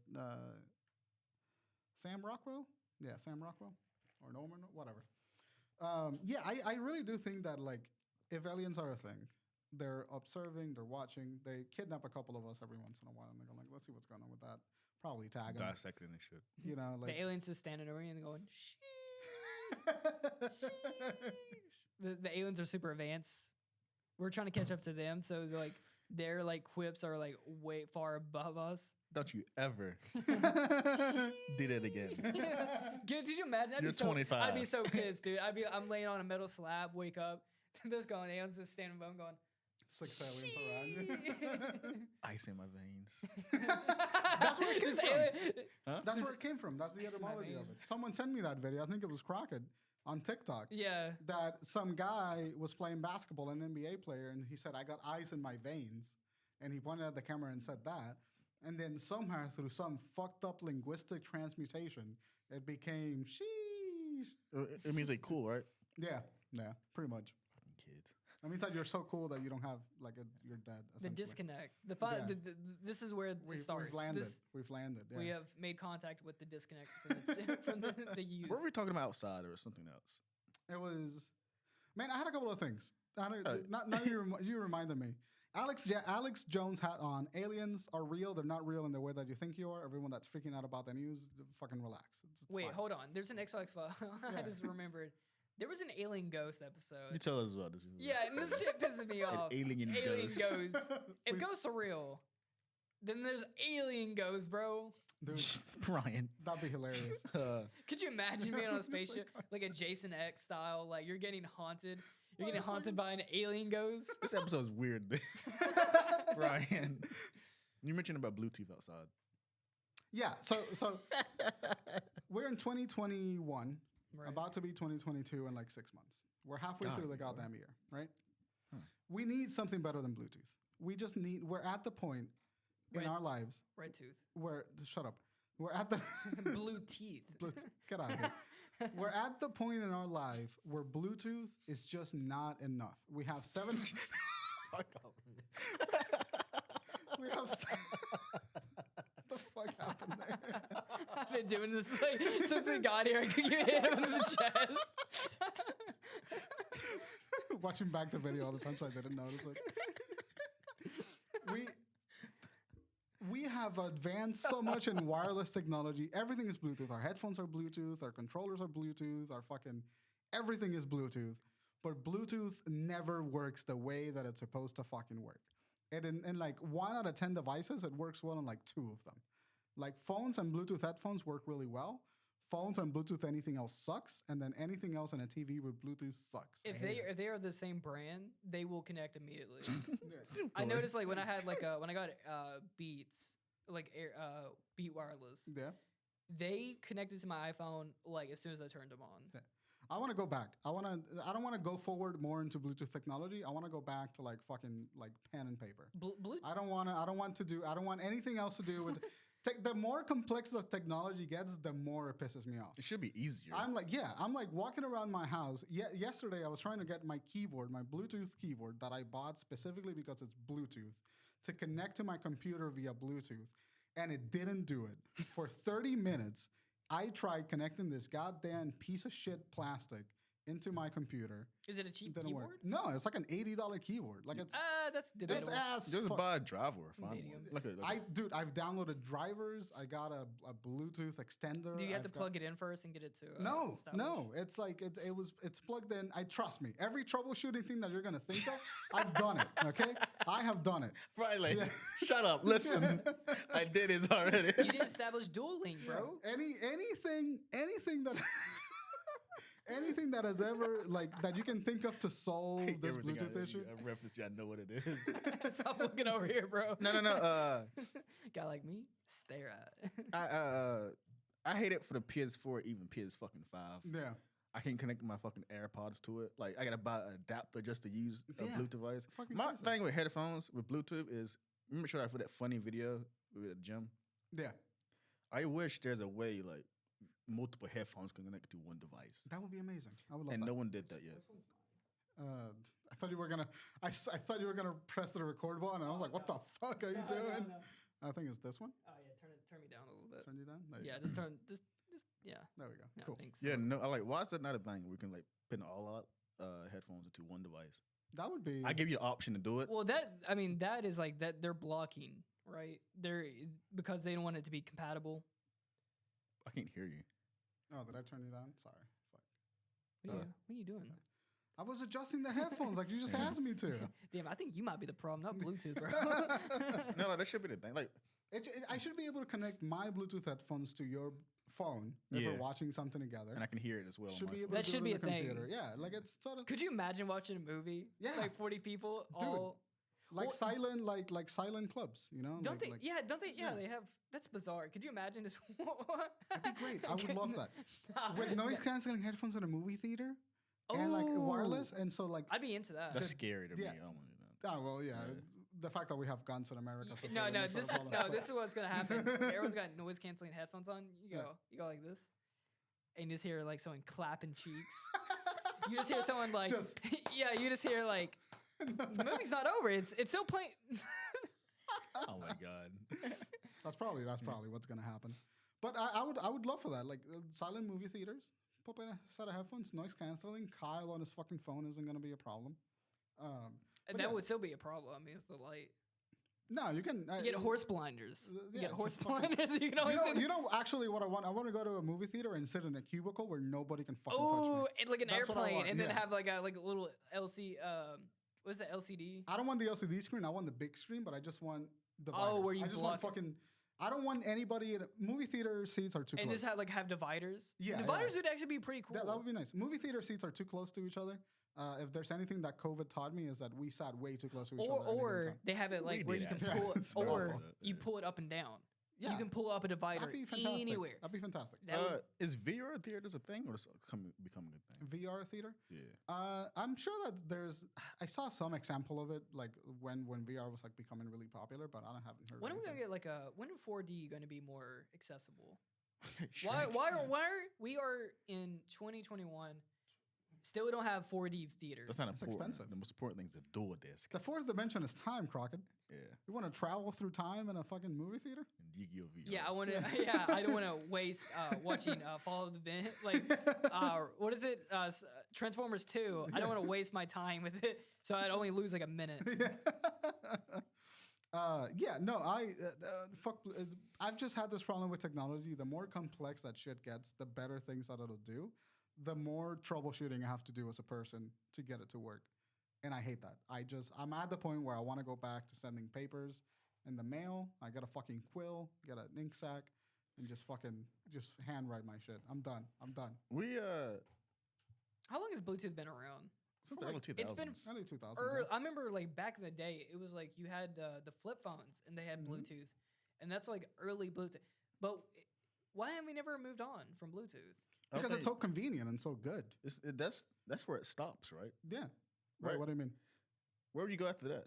Sam Rockwell. Yeah, Sam Rockwell or Norman, whatever. Yeah, I really do think that like if aliens are a thing, They're observing. They're watching. They kidnap a couple of us every once in a while, and they go like, "Let's see what's going on with that." Probably tag them. Dissecting and shit. You know, like The aliens just standing over you and going, sheesh. The aliens are super advanced. We're trying to catch up to them, so like their like quips are like way far above us. Don't you ever do that again. Did you imagine? You're 25. I'd be so pissed, dude. I'm laying on a metal slab, wake up, there's going aliens just standing above, going. 6 aliens around you. Ice in my veins. That's where it came from. Huh? That's where it came from. That's the Ice in my etymology of it. veins. Someone sent me that video. I think it was Crockett on TikTok. Yeah. That some guy was playing basketball, an NBA player, and he said, "I got ice in my veins," and he pointed at the camera and said that. And then somehow, through some fucked up linguistic transmutation, it became sheesh. It means like cool, right? Yeah, pretty much. Fucking kids. I mean, thought you're so cool that you don't have you're dead. The essentially. disconnect. Yeah. This is where it starts. We've landed. We've landed. Yeah. We have made contact with the disconnect from the youth. What were we talking about outside or something else? It was, man. I had a couple of things. Now you reminded me. Alex Jones hat on. Aliens are real. They're not real in the way that you think you are. Everyone that's freaking out about the news, fucking relax. It's Wait, fine. hold on. There's an X-Files file. I Yeah. just remembered. There was an alien ghost episode. You tell us about this. Yeah, and this shit pisses me off. Alien ghost. If ghosts are real, then there's alien ghosts, bro. Dude, Brian. that'd be hilarious. Could you imagine being on a Just like- spaceship, like a Jason X style, like you're getting haunted? You're getting haunted by an alien ghost? This episode's weird. Brian. You mentioned about Bluetooth outside. Yeah. So we're in 2021. Right. About to be 2022 in like 6 months. We're halfway God, through the bro. goddamn year, right? Huh. We need something better than Bluetooth. We're at the point in Red- our lives Red tooth. where, shut up. We're at the, Blue teeth. get out of here. We're at the point in our life where Bluetooth is just not enough. We have seven. Fuck off. We have. What the fuck happened there? I've been doing this like since we got here. You hit him in the chest. Watching back the video all the time, so I didn't notice it. We have advanced so much in wireless technology. Everything is Bluetooth. Our headphones are Bluetooth. Our controllers are Bluetooth. Our fucking everything is Bluetooth. But Bluetooth never works the way that it's supposed to fucking work. And in like 1 out of 10 devices, it works well on like 2 of them. Like phones and Bluetooth headphones work really well. Phones and Bluetooth anything else sucks, and then anything else on a TV with Bluetooth sucks. If they are the same brand, they will connect immediately. Yeah. I noticed like when I had like when I got Beats, like Beat Wireless, Yeah. they connected to my iPhone like as soon as I turned them on. Yeah. I want to go back. I don't want to go forward more into Bluetooth technology. I want to go back to like fucking like pen and paper. I don't want anything else to do with the more complex the technology gets, the more it pisses me off. It should be easier. I'm like walking around my house. Yesterday I was trying to get my keyboard, my Bluetooth keyboard that I bought specifically because it's Bluetooth, to connect to my computer via Bluetooth, and it didn't do it. For 30 minutes, I tried connecting this goddamn piece of shit plastic into my computer. Is it a cheap Didn't keyboard? work. No, it's like an $80 keyboard. Like it's That's this debatable. ass. Just fuck. buy a driver or find Medium. one. I've downloaded drivers. I got a Bluetooth extender. Do you have to I've got- plug it in first and get it to? No, establish? no. It's like it's plugged in. Trust me. Every troubleshooting thing that you're gonna think of, I've done it. Okay, I have done it. Brian, Yeah. shut up. Listen, I did this already. You didn't establish dual link, bro. Anything that. Anything that has ever that you can think of to solve this Bluetooth issue. I reference you. I know what it is. Stop looking over here, bro. No. Guy like me, stare at. I hate it for the PS4, even PS fucking 5. Yeah. I can't connect my fucking AirPods to it. Like I gotta buy an adapter just to use a Yeah. Bluetooth device. Fucking My crazy. thing with headphones with Bluetooth is remember sure I put that funny video with the gym. Yeah. I wish there's a way like multiple headphones can connect to one device, That would be amazing. I would love and that. no one did that yet. I thought you were gonna. I thought you were gonna press the record button, and I was like, "What the fuck are you doing?" I think it's this one. Oh yeah, turn me down a little bit. Turn you down. There you Yeah, go. just yeah. There we go. Yeah, Cool. thanks. Yeah, no, I like why is that not a thing? We can like put all out headphones into one device. That would be. I give you the option to do it. Well, that is like that they're blocking, right? They're because they don't want it to be compatible. I can't hear you. Oh, did I turn you down? Sorry. Fuck. What are you doing? I was adjusting the headphones like you just asked me to. Damn, I think you might be the problem, not Bluetooth, bro. No, like, that should be the thing. Like, I should be able to connect my Bluetooth headphones to your phone if we're watching something together. and I can hear it as well. Should on my be able phone. That to do should it be on a the thing. computer. Yeah, like it's sort of Could you imagine watching a movie? Yeah. Like 40 people Dude. all. like Well, silent like silent clubs, you know? Don't like, they? like, Yeah, don't they? Yeah, yeah. they have. That's bizarre. Could you imagine this? That'd be great. I would Okay, love that. nah, With noise nah. canceling headphones in a movie theater and like wireless, Oh. and so like I'd be into that. That's scary to me. yeah. I don't want to do that. oh well, yeah. The fact that we have guns in America. so No, that no, makes this it a problem. no, this is what's gonna happen. Everyone's got noise canceling headphones on. You go like this, and you just hear like someone clapping cheeks. You just hear someone like, Just- yeah, you just hear like, the movie's not over. It's still playing. Oh my god. That's probably what's gonna happen. But I would love for that. Like silent movie theaters. Pop in a set of headphones, noise canceling. Kyle on his fucking phone isn't gonna be a problem. But That yeah. would still be a problem. I mean, it's the light. No, you can. You get horse blinders. You yeah, get horse just fucking- blinders. You can always see. You know, actually, what I want to go to a movie theater and sit in a cubicle where nobody can fucking touch Oh, me. and like an That's what I airplane, want, and then yeah. have like a little LC. What's that LCD? I don't want the LCD screen. I want the big screen, but I just want the. Oh, where you I just want block it. fucking. I don't want anybody in movie theater seats are too And close. just have dividers. Yeah, Dividers would actually be pretty cool. That would be nice. Movie theater seats are too close to each other. If there's anything that COVID taught me is that we sat way too close to each other. at any given Or time. they have it like We where did you can actually. pull, It's or awful. you pull it up and down. Yeah. You can pull up a divider That'd be fantastic. anywhere. That'd be fantastic. That would- Is VR theaters a thing or is it becoming a thing? VR theater. Yeah. I'm sure that there's. I saw some example of it, like when VR was like becoming really popular, but I haven't heard. when are we anything. gonna get when are 4D going to be more accessible? Shrek. Why are we are in 2021? Still, we don't have 4D theaters. That's not It's important. expensive. The most important thing is the dual disc. The fourth dimension is time, Crockett. Yeah. You want to travel through time in a fucking movie theater? And Yu-Gi-Oh! VR. Yeah, I want to. Yeah, I don't want to waste watching Follow the Vent. Like, what is it? Transformers 2. I don't want to waste my time with it, so I'd only lose like a minute. Yeah, no, I've just had this problem with technology. The more complex that shit gets, the better things that it'll do. The more troubleshooting I have to do as a person to get it to work. And I hate that. I'm at the point where I want to go back to sending papers in the mail. I get a fucking quill, get an ink sac, and just handwrite my shit. I'm done. We How long has Bluetooth been around? since the Like, early 2000s. it's been Early 2000s. I remember like back in the day, it was like you had the flip phones and they had Mhm. Bluetooth, and that's like early Bluetooth. But why have we never moved on from Bluetooth? because it's so convenient and so good. That's where it stops, right? Yeah. Right. What do you mean? Where would you go after that?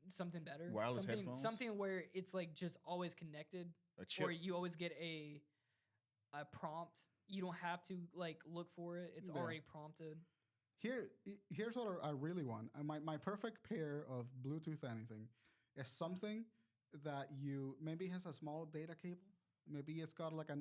Something better, Wireless something, headphones? something where it's like just always connected, A chip? or you always get a prompt. You don't have to like look for it; it's Yeah. already prompted. Here's what I really want. My perfect pair of Bluetooth anything is something that you maybe has a small data cable. Maybe it's got like a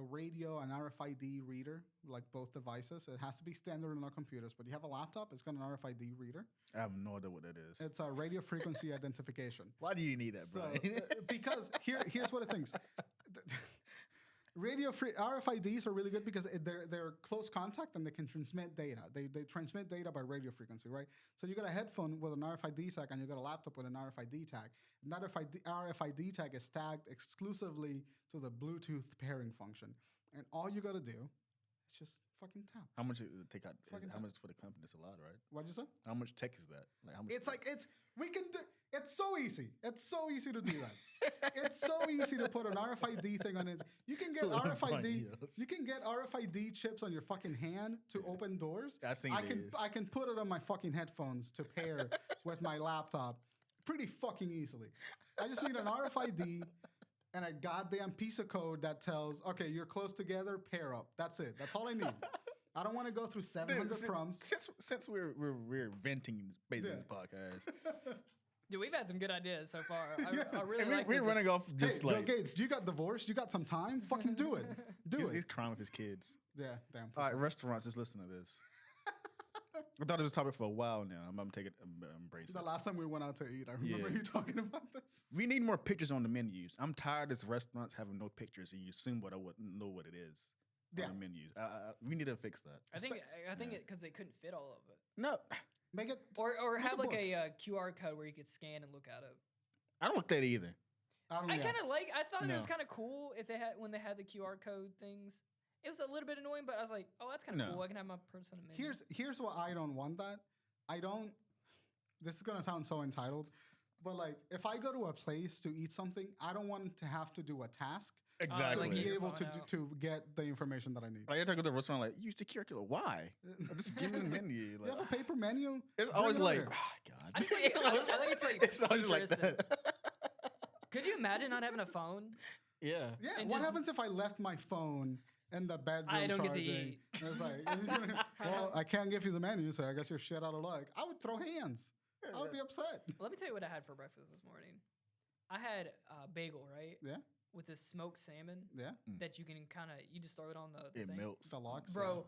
radio, an RFID reader, like both devices. It has to be standard on our computers. But you have a laptop, it's got an RFID reader. I have no idea what that is. It's a radio frequency identification. Why do you need that, So, bro? because here's what it thinks. RFIDs are really good because they're close contact and they can transmit data. They transmit data by radio frequency, right? So you got a headphone with an RFID tag and you got a laptop with an RFID tag. And that RFID tag is tagged exclusively to the Bluetooth pairing function. And all you got to do is just fucking tap. How much it take out? Fucking How time. much for the company? It's a lot, right? What'd you say? How much tech is that? Like how much? It's so easy. It's so easy to do that. It's so easy to put an RFID thing on it. You can get RFID. You can get RFID chips on your fucking hand to open doors. I seen I can put it on my fucking headphones to pair with my laptop pretty fucking easily. I just need an RFID and a goddamn piece of code that tells, okay, you're close together, pair up. That's it. That's all I need. I don't want to go through 700 prompts. Since we're venting basically this podcast, Dude, we've had some good ideas so far. I really and like. we're running off just Hey, like Bill Gates, you got divorced? You got some time? Fucking do it. Do he's it. crying with his kids. Yeah, damn. All right, restaurants, just listen to this. I thought it was a topic for a while now. I'm embracing The it. last time we went out to eat, I remember Yeah. you talking about this. We need more pictures on the menus. I'm tired of this restaurants having no pictures, and you assume what I wouldn't know what it is Yeah. on the menus. We need to fix that. I think Yeah. it because they couldn't fit all of it, No, Make it. or Make have a like book. a QR code where you could scan and look at it. I don't like that either. I don't I know. kind of like. I thought it was No. kind of cool if they had when they had the QR code things. It was a little bit annoying, but I was like, oh, that's kind of No. cool. I can have my person menu. Here's why I don't want that. I don't. This is gonna sound so entitled, but like if I go to a place to eat something, I don't want to have to do a task Exactly. to Get be your able phone to out. to get the information that I need. Like I go to the restaurant, like use the QR code. Why? Just give me the menu. You Like, have a paper menu. it's Bring always it like, over. God. I think it's like It's always like futuristic. that. Could you imagine not having a phone? Yeah. Yeah. And What just- happens if I left my phone in the bedroom I don't get to charging? eat. And it's like, well, I can't give you the menu, so I guess you're shit out of luck. I would throw hands. I would be upset. Let me tell you what I had for breakfast this morning. I had bagel, right? Yeah. With this smoked salmon Yeah. that you can you just throw it on the It thing. melts. The logs. Bro,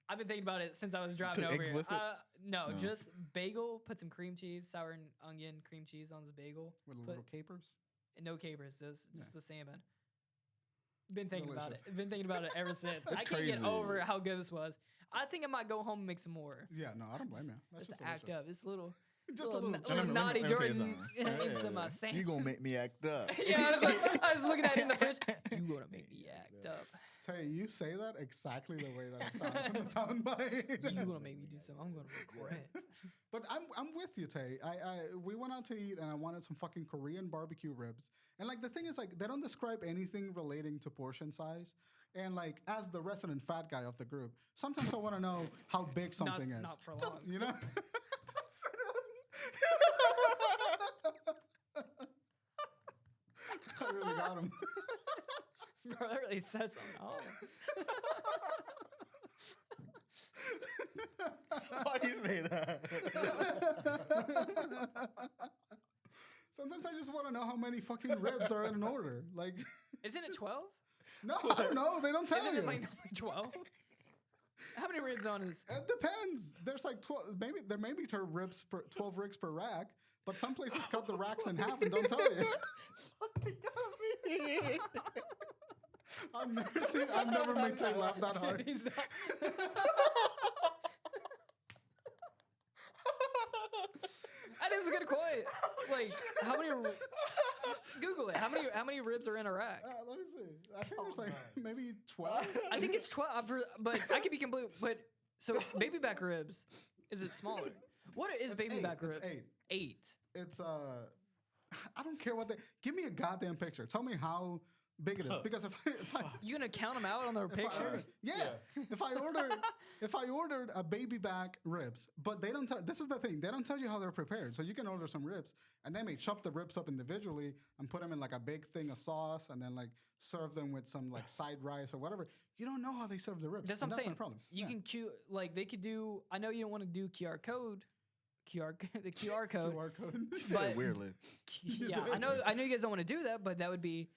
I've been thinking about it since I was driving Put over eggs here. with it? No, No. just bagel, put some cream cheese, sour and onion cream cheese on the bagel. With Put- little capers. And no capers, just Yeah. the salmon. Been thinking about Delicious. it. Been thinking about it ever since. That's I can't get crazy. over how good this was. I think I might go home and make some more. Yeah. No, I don't blame you. That's Just just to act delicious. up. It's a little, Just a little. little Let me- naughty let me tell you Jordan something. eat some salmon. You gonna make me act up. Yeah, I was looking at it in the fridge. You gonna make me act up. Tay, you say that exactly the way that it sounds in the soundbite. You gonna make me do something. I'm gonna regret. But I'm with you, Tay. We went out to eat and I wanted some fucking Korean barbecue ribs. And like the thing is like they don't describe anything relating to portion size. And like as the resident fat guy of the group, sometimes I want to know how big something is. Not for long. You know? I really got him. Bro, that really says something. Oh. Why do you say that? Sometimes I just want to know how many fucking ribs are in an order. Like, Isn't it 12? no, I don't know. They don't tell Isn't you. it like 12? How many ribs on is? It depends. There's like 12. Maybe there may be 12 ribs per rack, but some places cut the racks in half and don't tell you. I've never made Tay laugh that hard. He's not- That is a good point. Like, how many? Google it. How many ribs are in a rack? Let me see. I think there's like maybe 12. I think it's 12, but I could be complete. But so baby back ribs, is it smaller? What is baby eight. back It's ribs? eight. 8. It's I don't care what they give me a goddamn picture. Tell me how big it is because if I You gonna count them out on their pictures? If I ordered a baby back ribs, but they don't tell. This is the thing. They don't tell you how they're prepared. So you can order some ribs, and they may chop the ribs up individually and put them in like a big thing of sauce, and then like serve them with some like side rice or whatever. You don't know how they serve the ribs. That's what and I'm that's saying. my problem. You Yeah. can like they could do. I know you don't want to do the QR code. The QR code. QR code. You said But- it weirdly. Yeah, I know you guys don't want to do that, but that would be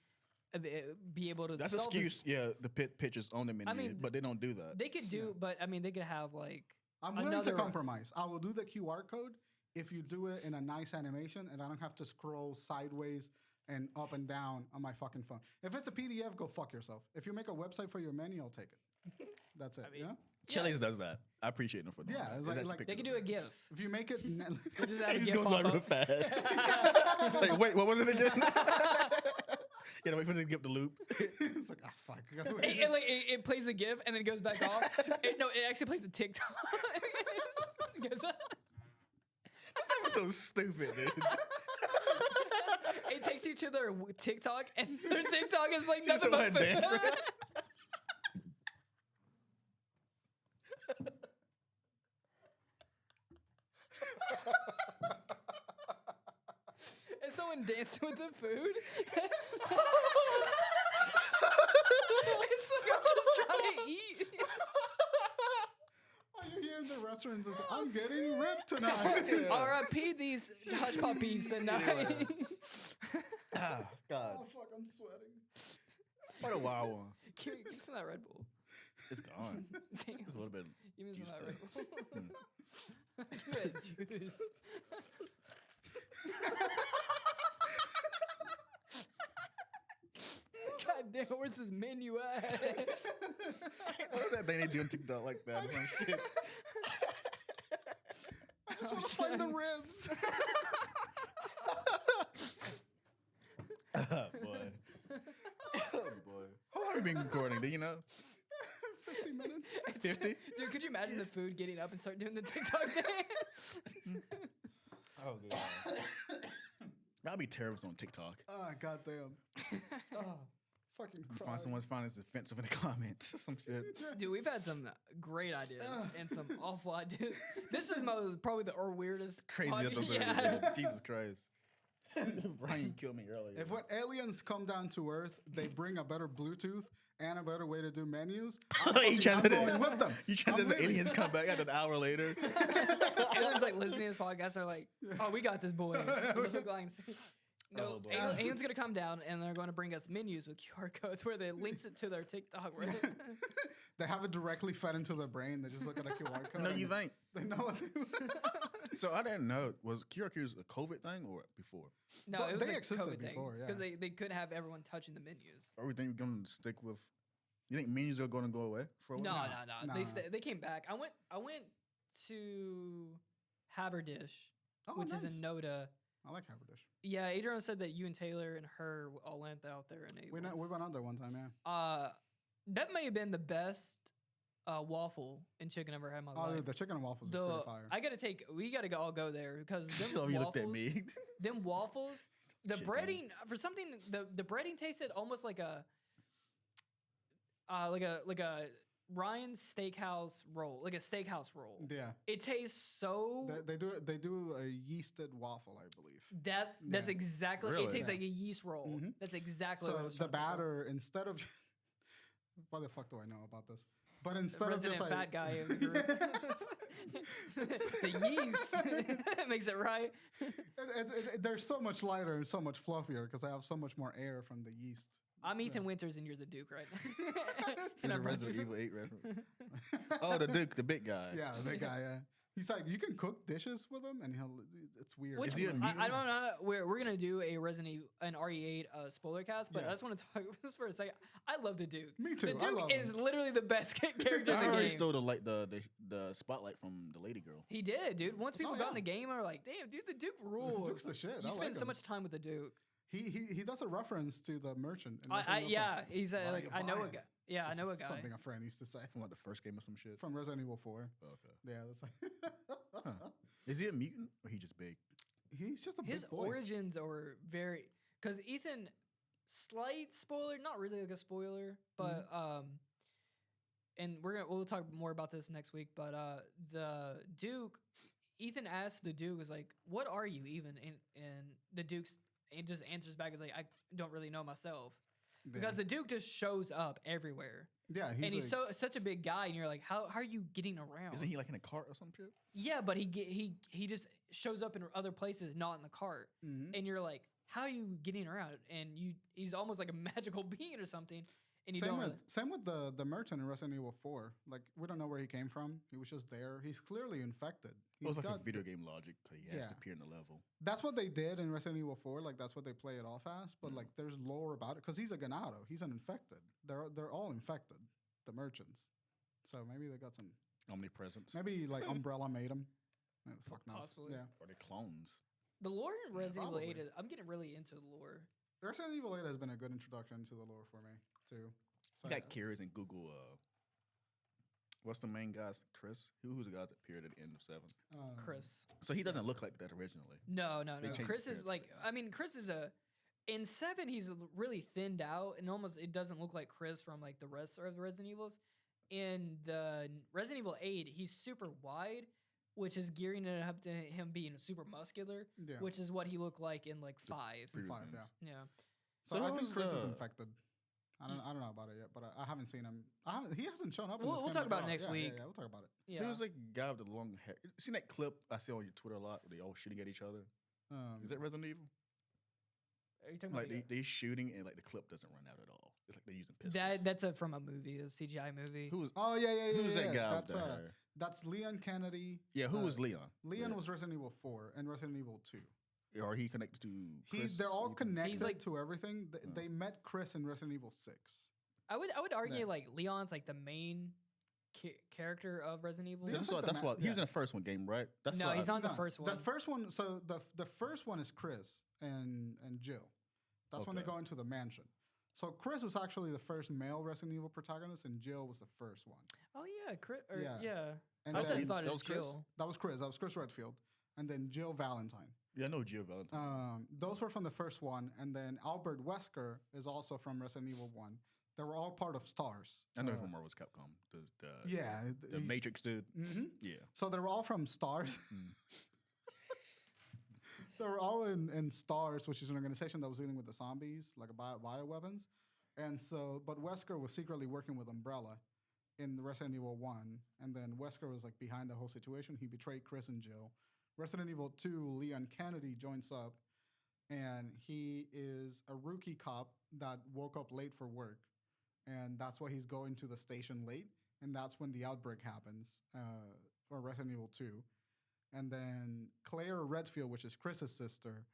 able to. That's an solve this- excuse. Yeah, the pictures on the menu, mean, but they don't do that. They could do, but I mean, they could have like. I'm willing to another- compromise. I will do the QR code if you do it in a nice animation and I don't have to scroll sideways and up and down on my fucking phone. If it's a PDF, go fuck yourself. If you make a website for your menu, I'll take it. That's it. I mean, you know? Chili's does that. I appreciate them for doing Yeah, that. it's It's like- actually like- They pictures could of do a it. GIF. If you make it, They just have It a just GIF goes by pop real up. fast. Like, wait, what was it again? You know, wait for it to get the loop. it's like, ah, fuck. It plays the GIF and then it goes back off. It actually plays the TikTok. Goes up. That sounds so stupid, dude. It takes you to their TikTok, and their TikTok is like Just nothing but someone dancing. Is someone dancing with the food? It's like I'm just trying to eat. All you hear in the restaurants is, I'm getting ripped tonight. R.I.P. these hush puppies tonight. Ah, God. Oh, fuck, I'm sweating. What a wild one. Give me some of that Red Bull. It's gone. Damn. It's a little bit. Give me juice some to of it. that Red Bull. Good juice. God damn, where's this menu at? What's that thing they do on TikTok like that? Some shit. I just want to find the ribs. Oh, boy. Oh, boy. How long have you been recording? Do you know? 50 minutes. 50? Dude, could you imagine the food getting up and start doing the TikTok dance? Oh, God. That'd be terrible on TikTok. Ah, goddamn. Fucking You cry. find someone's finding this offensive in the comments. Some shit. Dude, we've had some great ideas and some awful ideas. This is probably the weirdest Crazy pod- episode. Yeah. Yeah. Jesus Christ. Bryan killed me earlier. If when aliens come down to Earth, they bring a better Bluetooth and a better way to do menus, I'm going with them. You chance I'm the leaving. aliens come back an hour later. Aliens like listening to this podcast are like, oh, we got this boy. No, Oh, boy. aliens gonna come down and they're going to bring us menus with QR codes where they links it to their TikTok. They have it directly fed into their brain. They just look at a QR code. No, and you think? They know what they So I didn't know. Was QR codes a COVID thing or before? No, But it was they a existed COVID before, thing yeah. because they couldn't have everyone touching the menus. Are we think going to stick with? You think menus are going to go away for a No, while? no. No. They came back. I went to Haberdish, Oh, which is nice. in Noda. I like Haberdish. Yeah, Adrian said that you and Taylor and her all went out there and ate. We once. went out there one time, yeah. That may have been the best waffle and chicken I've ever had in my Oh, life. dude, the chicken and waffles is pretty fire. We gotta all go there because them So you waffles, looked at me. them waffles, the Shit, breading for something, the breading tasted almost like a Ryan's steakhouse roll, like a steakhouse roll. Yeah. It tastes so They do a yeasted waffle, I believe. that's Yeah. exactly it Really? tastes Yeah. like a yeast roll. Mhm. That's exactly what I So was the trying to think of. batter, instead of what the fuck do I know about this? But instead of Resident just fat like guy of the group. The yeast makes it right. they're so much lighter and so much fluffier because I have so much more air from the yeast. I'm Ethan Winters and you're the Duke, right? It's Can I a punch Resident you? Evil 8 reference. Oh, the Duke, the big guy. Yeah, the big guy. Yeah, he's like, you can cook dishes with him, and it's weird. Which Is he a I mutant? don't know. We're gonna do a Resident Evil, an RE8 spoiler cast, but Yeah. I just want to talk about this for a second. I love the Duke. Me too, The I Duke love is him. literally the best character in the I already game. stole the spotlight from the lady girl. He did, dude. Once people Oh, got in yeah. the game, I was like, damn, dude, the Duke rules. Duke's the shit. You I spend like so him. much time with the Duke. He does a reference to the merchant. in Resident Evil Yeah, 4. he's Why like, you I know a buying? guy. Yeah, I know a guy. Something a friend used to say From like the first game or some shit. from Resident Evil 4. Okay. Yeah, that's like Is he a mutant or he just big? he's just a His big boy. origins are very, because Ethan, slight spoiler, not really like a spoiler, but and we'll talk more about this next week. But the Duke, Ethan asked the Duke, was like, "What are you even?" And the Duke's and just answers back is like, "I don't really know myself," because the Duke just shows up everywhere, yeah, and like, such a big guy, and you're like, how are you getting around? Isn't he like in a cart or some shit? Yeah, but he just shows up in other places, not in the cart. mhm. And you're like, how are you getting around? And he's almost like a magical being or something. And you don't really, Same with the merchant in Resident Evil 4. Like, we don't know where he came from. He was just there. He's clearly infected. It was He's like a got- video game logic because he has to Yeah. appear in the level. That's what they did in Resident Evil 4. Like, that's what they play it off as. But Mm. like, there's lore about it because he's a Ganado. He's an infected. They're all infected. The merchants. So maybe they got some. Omnipresence. Maybe like Umbrella made him. Fuck knows. Possibly. Yeah. Or they clones. the lore in Resident Evil 8 probably. I'm getting really into the lore. Resident Evil 8 has been a good introduction to the lore for me too. So, You got curious and Google. What's the main guy's Chris? Who's the guy that appeared at the end of 7? Chris. So he doesn't look like that originally. No. They changed Chris his is like, character. I mean, Chris is in 7, he's really thinned out and almost, it doesn't look like Chris from like the rest of the Resident Evils. In the Resident Evil 8, he's super wide, which is gearing it up to him being super muscular, Yeah. which is what he looked like in like 5. previous 5, games. yeah. Yeah. So So I think who's, Chris is uh, infected. I don't know about it yet, but I haven't seen him. He hasn't shown up. in We'll- this we'll game talk at about it all. next Yeah, week. Yeah, we'll talk about it. Yeah. He was like guy with the long hair. You seen that clip I see on your Twitter a lot? Where they all shooting at each other. Is that Resident Evil? Are you talking Like about they shooting and like the clip doesn't run out at all. It's like they're using pistols. that's from a movie, a CGI movie. Who's Oh yeah. who's that guy That's with the hair? that's Leon Kennedy. Yeah, who was Leon? Leon was Resident Evil 4 and Resident Evil 2. Or he connected to Chris? They're all connected He's like- to everything. They met Chris in Resident Evil 6. I would argue Yeah. like Leon's like the main character of Resident Evil. Leon's That's what he was in the first one game, right? That's No, what he's not in the first one. The first one. So the first one is Chris and Jill. That's when they Okay. go into the mansion. So Chris was actually the first male Resident Evil protagonist, and Jill was the first one. Oh yeah, Yeah. yeah. And I then- just thought it that was was Chris? Jill. That was Chris. That was Chris Redfield, and then Jill Valentine. Yeah, I know Jill Valentine. Those were from the first one, and then Albert Wesker is also from Resident Evil 1. They were all part of STARS. I know him from Marvel's Capcom. The Yeah, the Matrix dude. hmm Yeah. So they were all from STARS. They were all in STARS, which is an organization that was dealing with the zombies, like bioweapons. And so, but Wesker was secretly working with Umbrella in the Resident Evil 1. And then Wesker was like behind the whole situation. He betrayed Chris and Jill. Resident Evil 2, Leon Kennedy joins up. And he is a rookie cop that woke up late for work. And that's why he's going to the station late. And that's when the outbreak happens for Resident Evil 2. And then Claire Redfield, which is Chris's sister,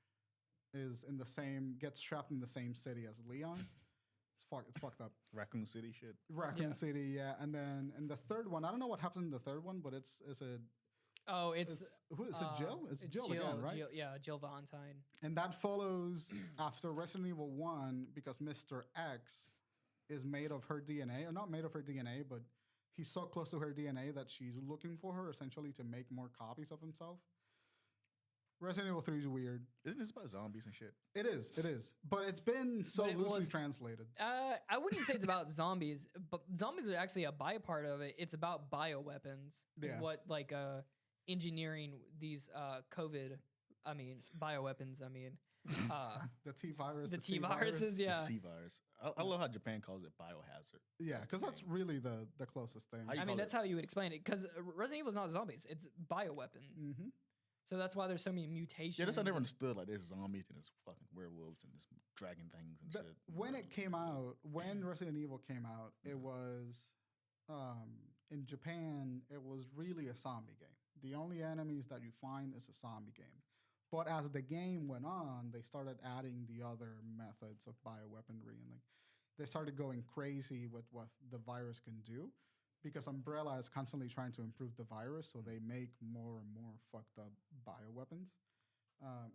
gets trapped in the same city as Leon. It's fucked up. Raccoon City shit. Raccoon City, yeah. And then in the third one, I don't know what happens in the third one, but it's Jill? It's Jill again, right? Jill Valentine. And that follows after Resident Evil 1 because Mr. X is made of her DNA, or not made of her DNA, but he's so close to her DNA that she's looking for her essentially to make more copies of himself. Resident Evil 3 is weird. Isn't this about zombies and shit? It is. But it's been so loosely translated. I wouldn't even say it's about zombies, but zombies are actually a bypart of it. It's about bioweapons. Yeah. And what like engineering these bioweapons. The T virus. The T viruses, yeah. The C virus. I love how Japan calls it biohazard. Yeah, because that's really the closest thing. How you I call mean, that's it? how you would explain it. Because Resident Evil is not zombies; it's bioweapon. Mm-hmm. So that's why there's so many mutations. Yeah, that's what I never and- understood. Like, there's zombies and there's fucking werewolves and there's dragon things and shit. When it came out, when Resident Evil came out, it was in Japan. It was really a zombie game. The only enemies that you find is a zombie game. But as the game went on, they started adding the other methods of bioweaponry, and like they started going crazy with what the virus can do, because Umbrella is constantly trying to improve the virus, so they make more and more fucked up bioweapons.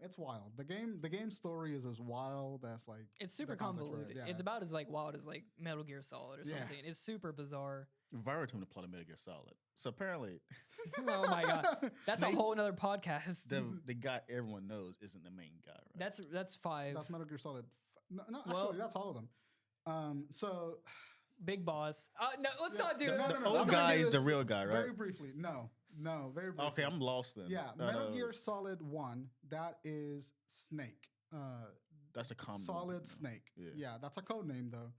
It's wild. The game story is as wild as like It's super the concept for it. convoluted. Yeah, it's about as like wild as like Metal Gear Solid or Yeah. something. It's super bizarre. Virus told him to plot a Metal Gear Solid. So apparently, Oh my god, that's Snake- a whole nother podcast. the guy everyone knows isn't the main guy, right? That's 5. That's Metal Gear Solid. No, Well- actually, that's all of them. So Big Boss. No, let's Yeah, not do the- it. no, no, the no, old let's not guy do is the this. real guy, right? very briefly, no, very briefly. Okay, I'm lost then. Yeah, No, Metal no. Gear Solid 1. That is Snake. That's a common Solid one, Snake. Yeah. Yeah, that's a code name though.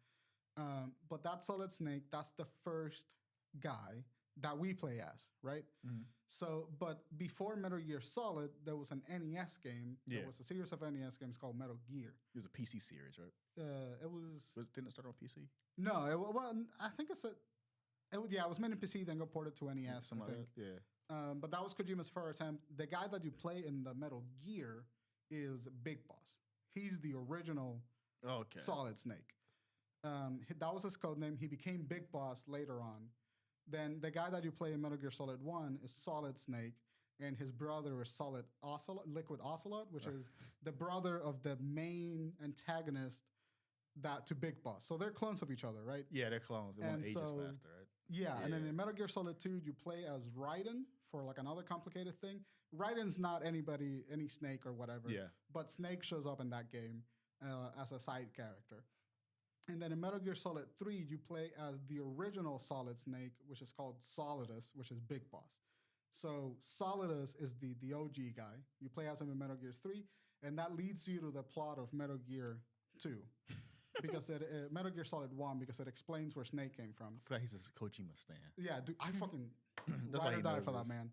But that Solid Snake, that's the first guy that we play as, right? Mhm. So, but before Metal Gear Solid, there was an NES game. Yeah. There was a series of NES games called Metal Gear. It was a PC series, right? Didn't it start on PC? No, I think it was made in PC, then got ported to NES. I Something think. like that. Yeah. But that was Kojima's first attempt. The guy that you play in the Metal Gear is Big Boss. He's the original Okay. Solid Snake. That was his code name. He became Big Boss later on. Then the guy that you play in Metal Gear Solid 1 is Solid Snake, and his brother is Liquid Ocelot, which is the brother of the main antagonist to Big Boss. So they're clones of each other, right? Yeah, they're clones. They want And ages so- faster, right? Yeah, and then Yeah. in Metal Gear Solid 2, you play as Raiden for like another complicated thing. Raiden's not any Snake or whatever. Yeah. But Snake shows up in that game as a side character. And then in Metal Gear Solid 3, you play as the original Solid Snake, which is called Solidus, which is Big Boss. So Solidus is the OG guy. You play as him in Metal Gear 3, and that leads you to the plot of Metal Gear 2. Because Metal Gear Solid 1, because it explains where Snake came from. I forgot he's a Kojima stan. Yeah, dude, I fucking That's ride why or he die knows for that, this. man.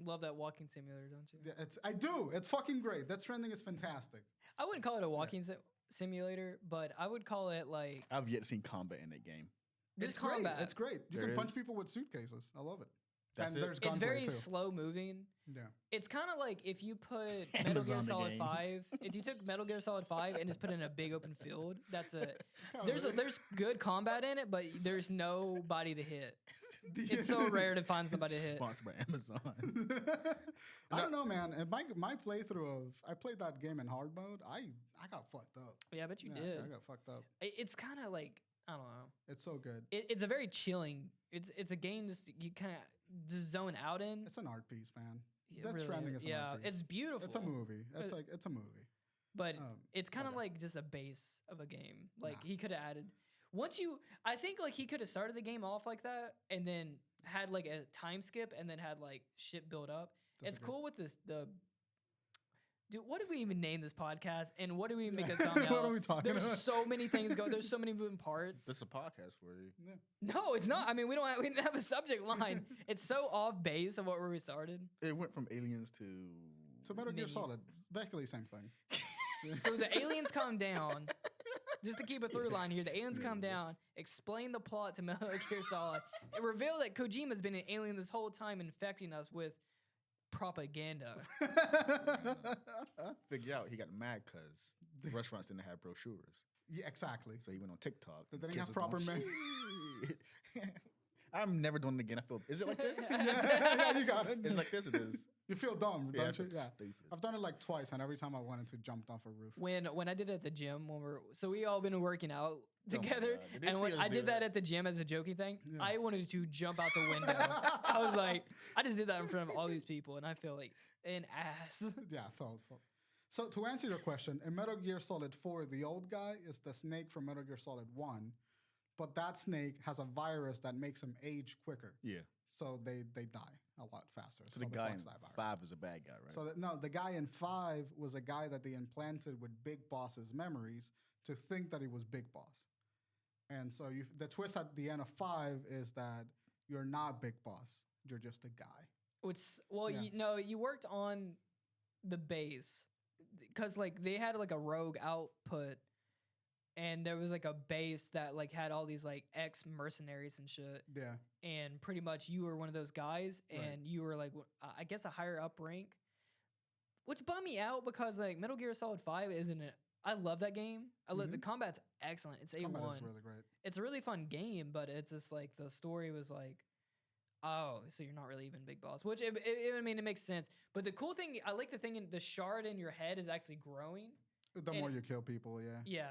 Love that walking simulator, don't you? Yeah, I do. It's fucking great. That trending is fantastic. I wouldn't call it a walking simulator, but I would call it like I've yet seen combat in that game. there's It's great. combat. It's great. You There can punch is. people with suitcases. I love it. That's and it? there's It's gunplay very too. slow moving. Yeah. It's kind of like if you put Metal Amazon Gear the Solid game. 5, if you took Metal Gear Solid 5 and just put it in a big open field, that's it. There's good combat in it, but there's nobody to hit. It's so rare to find somebody to hit. Sponsored by Amazon. I don't know, man. And my playthrough of I played that game in hard mode. I got fucked up. Yeah, I bet you Yeah, did. I got fucked up. It's kind of like I don't know. It's so good. It's a very chilling. It's a game just you kind of just zone out in. It's an art piece, man. It Death really Stranding is. is an art piece. It's beautiful. It's a movie. It's a movie. But it's kind of okay. like just a base of a game. Like Nah. he could have added I think like he could have started the game off like that and then had like a time skip and then had like shit build up. It's Disagree. cool with dude, what did we even name this podcast and what do we make a thumbnail? What are we talking There's about? so many things going. There's so many moving parts. This is a podcast for you. Yeah. No, it's not. I mean, we didn't have a subject line. It's so off base of where we started. It went from aliens to. So Metal Gear Mini. Solid, basically same thing. So the aliens come down. Just to keep a through line here, the aliens come down, explain the plot to Metal Gear Solid, and reveal that Kojima's been an alien this whole time, infecting us with propaganda. Figure out he got mad because the restaurants didn't have brochures. Yeah, exactly. So he went on TikTok. They didn't Kids have was proper going, men. "Shit." I'm never doing it again. I feel. Is it like this? Yeah, you got it. It's like this. It is. You feel dumb, Yeah, I don't you? feel Yeah. stupid. I've done it like twice, and every time I wanted to jump off a roof. When I did it at the gym, we all been working out Oh my together, God. Did they and when see us I do did that that? at the gym as a joking thing, Yeah. I wanted to jump out the window. I was like, I just did that in front of all these people, and I feel like an ass. Yeah, felt. So to answer your question, in Metal Gear Solid 4, the old guy is the Snake from Metal Gear Solid 1, but that Snake has a virus that makes him age quicker. Yeah. So they die a lot faster. So the It's called guy in Fox Die virus. 5 is a bad guy, right? So the guy in 5 was a guy that they implanted with Big Boss's memories to think that he was Big Boss. And so the twist at the end of 5 is that you're not Big Boss. You're just a guy. Which, well, Yeah. you worked on the base because like they had like a rogue output, and there was like a base that like had all these like ex mercenaries and shit, Yeah. and pretty much you were one of those guys, Right. and you were like I guess a higher up rank, which bummed me out because like Metal Gear Solid 5 isn't it. I love that game. I love the combat's excellent. It's Combat A1. is really great. It's a really fun game, but it's just like the story was like, oh, so you're not really even Big Boss, which I mean it makes sense. But the cool thing, I like the thing in the shard in your head is actually growing. The more you kill people, yeah. Yeah,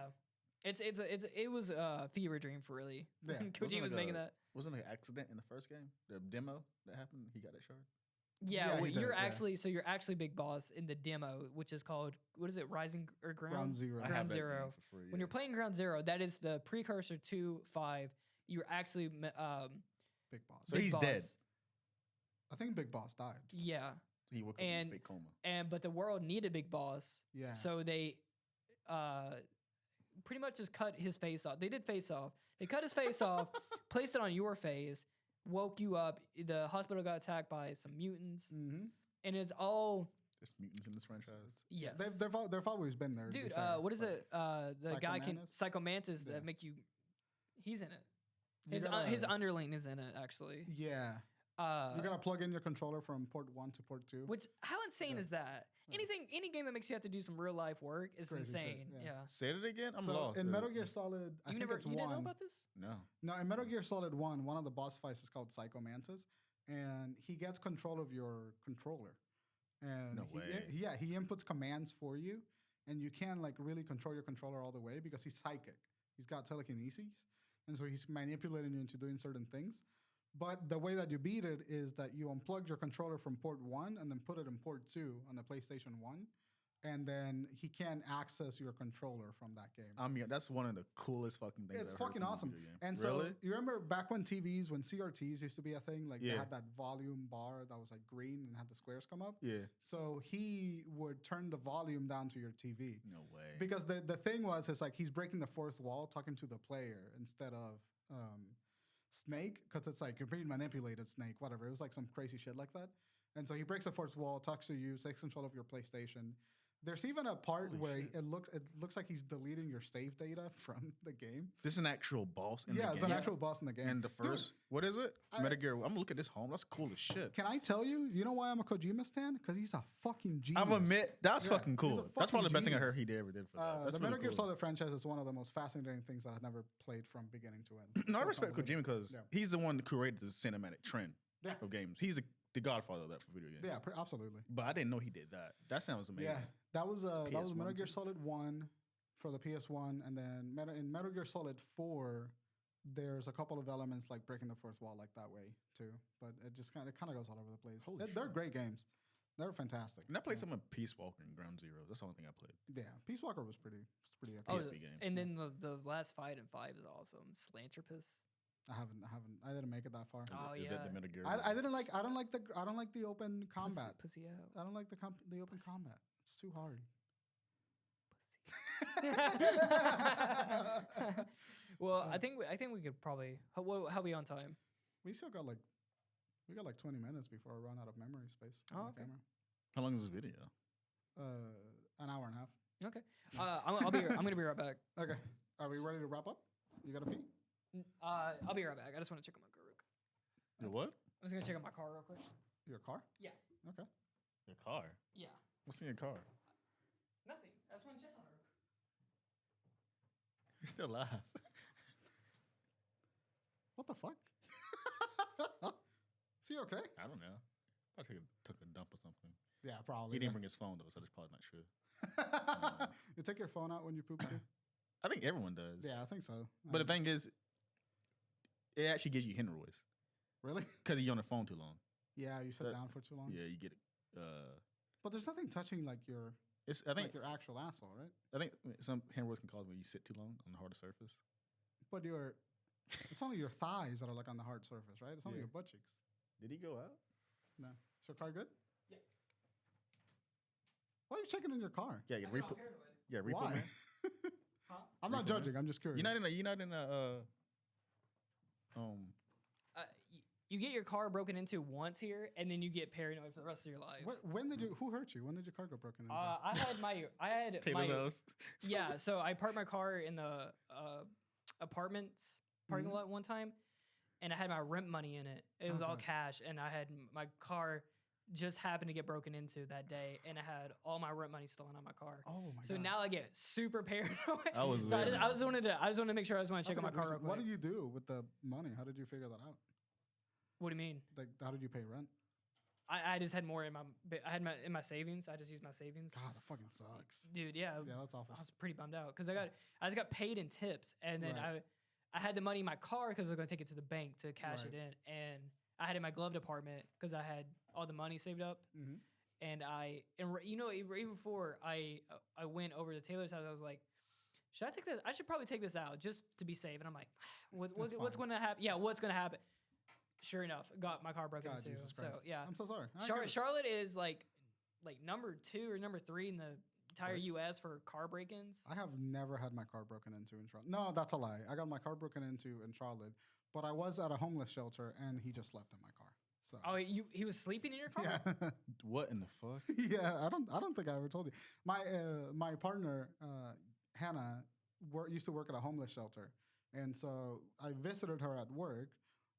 it was a fever dream for really. Yeah. Kojima was making that. Wasn't there an accident in the first game? The demo that happened, he got that shard. Yeah, Yeah, well, he did, you're yeah. actually you're actually Big Boss in the demo, which is called what is it, Rising or Ground? Ground Zero. I Ground have that game Zero. for free. When you're playing Ground Zero, that is the precursor to 5. You're actually Big Boss. So Big he's Boss. dead. I think Big Boss died. Yeah. He woke up in and- a fake coma. But the world needed Big Boss. Yeah. So they pretty much just cut his face off. They did face off. They cut his face off, placed it on your face, woke you up. The hospital got attacked by some mutants, Mm-hmm. and it's all There's mutants in this franchise. yes. They've always been there. to be Dude, fair, what is but it? The guy can Psychomantis? Psychomantis Yeah. that make you. He's in it. You His gotta- underling is in it actually. Yeah. You gotta plug in your controller from port 1 to port 2. Which how insane Yeah. is that? Yeah. Any game that makes you have to do some real life work is Crazy shit, insane. yeah. Yeah. Say it again. I'm so lost. in Metal Gear Solid, I You think it's you didn't know 1. about this? No. No, in Metal Gear Solid 1, one of the boss fights is called Psychomantis, and he gets control of your controller. And No he, way. he inputs commands for you, and you can like really control your controller all the way because he's psychic. He's got telekinesis, and so he's manipulating you into doing certain things. But the way that you beat it is that you unplug your controller from port 1 and then put it in port 2 on the PlayStation 1, and then he can access your controller from that game. I mean, that's one of the coolest fucking things. It's I've heard fucking from a awesome. video game. And so Really? you remember back when CRTs used to be a thing, like they Yeah. had that volume bar that was like green and had the squares come up. Yeah. So he would turn the volume down to your TV. No way. Because the thing was, it's like he's breaking the fourth wall, talking to the player instead of Snake, because it's like you're being manipulated, Snake, whatever. It was like some crazy shit like that. And so he breaks the fourth wall, talks to you, takes control of your PlayStation. There's even a part Holy where shit. it looks like he's deleting your save data from the game. This is an actual boss in the game. It's an actual boss in the game. And the first, what is it? Metal Gear. I'm gonna look at this home. That's cool as shit. Can I tell you? You know why I'm a Kojima stan? Because he's a fucking genius. I'll admit that's fucking he's cool. a That's probably the best thing I fucking heard he ever did for that. That's the really Metal Gear cool. Solid franchise is one of the most fascinating things that I've never played from beginning to end. No, I So respect it's Kojima because yeah. he's the one that created the cinematic trend Yeah. of games. He's the godfather of that for video games. Yeah, absolutely. But I didn't know he did that. That sounds amazing. Yeah, that was PS1 Metal Gear too. Solid 1 for the PS1, and then in Metal Gear Solid 4, there's a couple of elements like breaking the fourth wall like that way too. But it just kind of goes all over the place. Holy They're shit. great games. They're fantastic. And I played Yeah. some of Peace Walker and Ground Zero. That's the only thing I played. Yeah, Peace Walker was pretty epic. Oh, PSP game. And then the last fight in 5 is awesome. Slantropus. I didn't make it that far. Oh, Is that the yeah. Metal Gear? I don't like the open combat. Pussy out. I don't like the open combat. It's too hard. Well, I think we could probably. How we on time? We still got like 20 minutes before I run out of memory space. on Oh, my okay. camera. How long is this video? An hour and a half. Okay. I'm gonna be right back. Okay. Are we ready to wrap up? You gotta pee? I'll be right back. I just want to check on my car real quick. Your what? I'm just gonna check on my car real quick. Your car? Yeah. Okay. Your car. Yeah. What's in your car? Nothing. I just want to check on her. You're still alive. What the fuck? Is he okay? I don't know. I took a dump or something. Yeah, probably. He didn't bring his phone though, so that's probably not true. You take your phone out when you poop too? I think everyone does. Yeah, I think so. But the thing is, it actually gives you hemorrhoids Really? because you're on the phone too long. Yeah, you sit That- down for too long. Yeah, you get it. But there's nothing touching like your I think your actual asshole, right? some hemorrhoids can cause when you sit too long on the harder surface. But it's only your thighs that are like on the hard surface, right? It's only Yeah. your butt cheeks. Did he go out? No. Is your car good? Yeah. Why are you checking in your car? Yeah, I'm repo. paranoid. Yeah, repo Why? man. Huh? I'm not Repo man. judging. I'm just curious. You're not in a You get your car broken into once here, and then you get paranoid for the rest of your life. Who hurt you? When did your car go broken into? I had Taylor's my house. yeah. So I parked my car in the apartments parking Mhm. lot one time, and I had my rent money in it. It was all Okay. cash, and I had my car just happened to get broken into that day, and I had all my rent money stolen out of my car. Oh my So god. now I get super paranoid. I was so there, I just wanted to make sure I just want to That's check a on my good car real reason. quick. What did you do with the money? How did you figure that out? What do you mean? Like, how did you pay rent? I just had more in in my savings. I just used my savings. God, that fucking sucks. Dude, yeah. Yeah, that's awful. I was pretty bummed out because I just got paid in tips, and then Right. I had the money in my car because I was gonna take it to the bank to cash Right. it in, and I had it in my glove department because I had all the money saved up, Mm-hmm. and even before I went over to Taylor's house, I was like, should I take this? I should probably take this out just to be safe. And I'm like, what's fine. going to happen? Yeah, what's going to happen? Sure enough, got my car broken God, into. Jesus So Christ. yeah, I'm so sorry. I get it. Charlotte is like number 2 or number 3 in the entire Breaks? U.S. for car break-ins. I have never had my car broken into in Charlotte. No, that's a lie. I got my car broken into in Charlotte, but I was at a homeless shelter and he just slept in my car. So Oh, he was sleeping in your car? yeah, What in the fuck? yeah. I don't think I ever told you. My partner Hannah used to work at a homeless shelter, and so I visited her at work,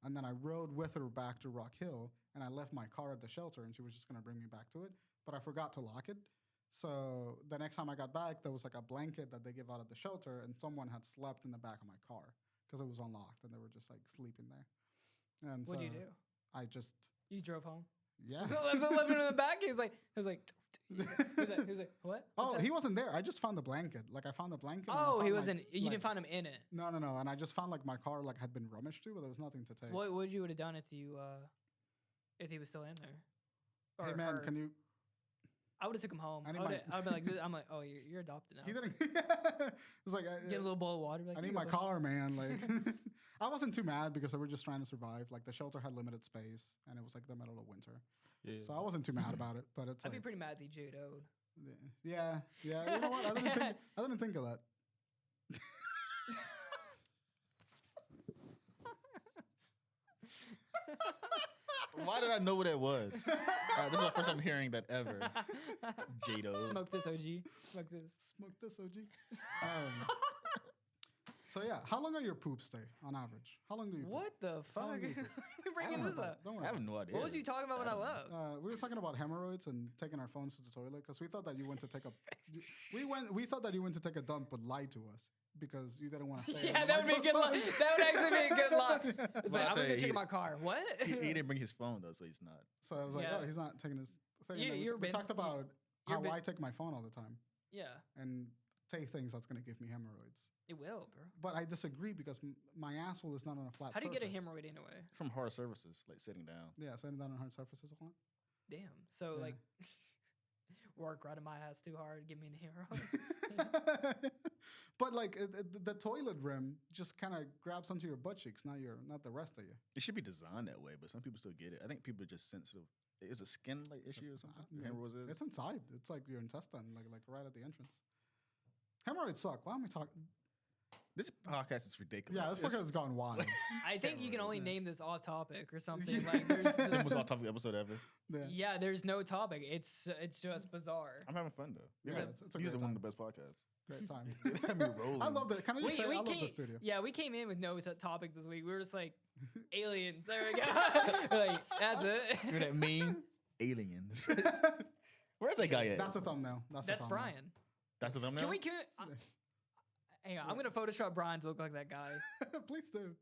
and then I rode with her back to Rock Hill, and I left my car at the shelter, and she was just gonna bring me back to it, but I forgot to lock it. So the next time I got back, there was like a blanket that they give out at the shelter, and someone had slept in the back of my car because it was unlocked, and they were just like sleeping there. And What'd so you do? I just You drove home. yeah. So I was living in the back. He was like, he was like, what? What's Oh, that? he wasn't there. I just found the blanket. Like I found the blanket. and I Oh, he found, wasn't. like- You like- didn't find him in it. No, and I just found like my car like had been rummaged through, but there was nothing to take. What would you would have done if he was still in there? Hey Or man, her? can you? I would have took him home. I I need would my- have been like, I'm like, oh, you're adopted now. He didn't. It's like Get a little bowl of water. Like, I "Here need you my go, car, man. Like I wasn't too mad because they were just trying to survive. Like the shelter had limited space, and it was like the middle of winter, Yeah. so I wasn't too mad about it. But it's I'd be like, pretty mad if he judoed. yeah. You know what? I didn't think of that. Why did I know what that was? This is my first time hearing that ever. Jado. Smoke this, OG. Smoke this. Smoke this, OG. So yeah, how long are your poops stay on average? How long do you? What the How long fuck? do you poop? We bringing this up. Don't I worry. have no idea. What was you talking about when I left? We were talking about hemorrhoids and taking our phones to the toilet because we thought that you went to take a. We thought that you went to take a dump, but lied to us because you didn't want to say. Yeah, that would be a good line. That would actually be a good line. It's Well, like, I'd I'm gonna say check he- my car. What? he didn't bring his phone though, so he's not. So I was like, Yeah. oh, he's not taking his thing. You- And then you're we been- talked about you're how been- I take my phone all the time Yeah, and say things that's gonna give me hemorrhoids. it will, bro. But I disagree because my asshole is not on a flat. How do you get a surface. hemorrhoid anyway? From hard surfaces, like sitting down. Yeah, sitting down on hard surfaces a lot. Damn. So Yeah. like, work right in my ass too hard, give me an hemorrhoid. But like the toilet rim just kind of grabs onto your butt cheeks, not the rest of you. It should be designed that way, but some people still get it. I think people are just sensitive. Is it skin like issue or something? Hemorrhoids is? It's inside. It's like your intestine, like right at the entrance. Hemorrhoids suck. Why am I talking? This podcast is ridiculous. Yeah, this podcast has gone wild. I think you can only Yeah. name this off topic or something. Like there's This this, was our topic episode ever. Yeah. yeah, there's no topic. It's just bizarre. I'm having fun though. Yeah, it's a These great are one time. of the best podcasts. Great time. Let me roll. I love that. Can I just say, I love the came, studio. yeah, we came in with no topic this week. We were just like aliens. There we go. Like that's it. Hear that meme? Aliens. Where's that guy at? That's the thumbnail. That's the thumbnail. Brian. That's the thumbnail. Can we? Hang on, I'm gonna Photoshop Brian to look like that guy. Please do.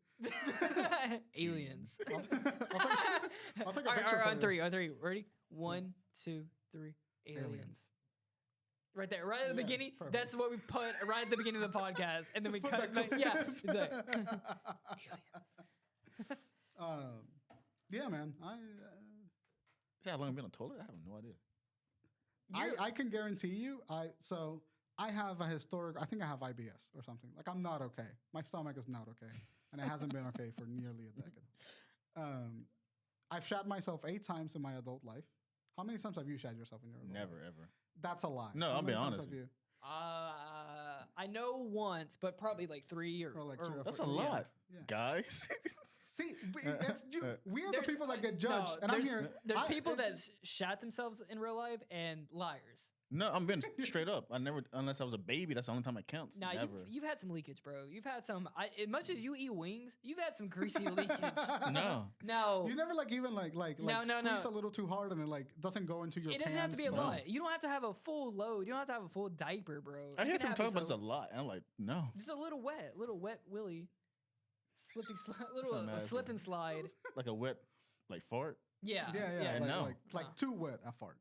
Aliens. I'll take a All right, picture on for three. On three. Ready? 1, 2, 3. Aliens. Aliens. Right there, right at the Yeah, beginning. perfect. That's what we put right at the beginning of the podcast, and then Just we put cut that it back. clip. Yeah, exactly. Yeah, man. Is that how long I've been on the toilet? I have no idea. I can guarantee you. I have a historic. I think I have IBS or something. Like I'm not okay. My stomach is not okay, and it hasn't been okay for nearly a decade. I've shat myself 8 times in my adult life. How many times have you shat yourself in your adult Never life? ever. That's a lie. No, How I'll be many times honest have you? I know once, but probably like 3 or Or like 3 or That's 4. a lot, Yeah. guys. See, it's we're the There's- people that get judged, no, and I'm there's- here. There's I- people it- that shat themselves in real life and liars. No, I'm being straight up. I never, unless I was a baby, that's the only time it counts. Nah, Never. you've had some leakage, bro. You've had some. As much as you eat wings, you've had some greasy leakage. No. No, You never like even like No, squeeze no. a little too hard and it like doesn't go into your. it doesn't have to be a pants. no. lot. You don't have to have a full load. You don't have to have a full diaper, bro. I You hear can people have talk about this just a lot, and I'm like, no. Just a little wet willy, slipping, little so nasty. slip and slide. Like a wet, like fart. Yeah, Yeah. no. Like No. too wet a fart.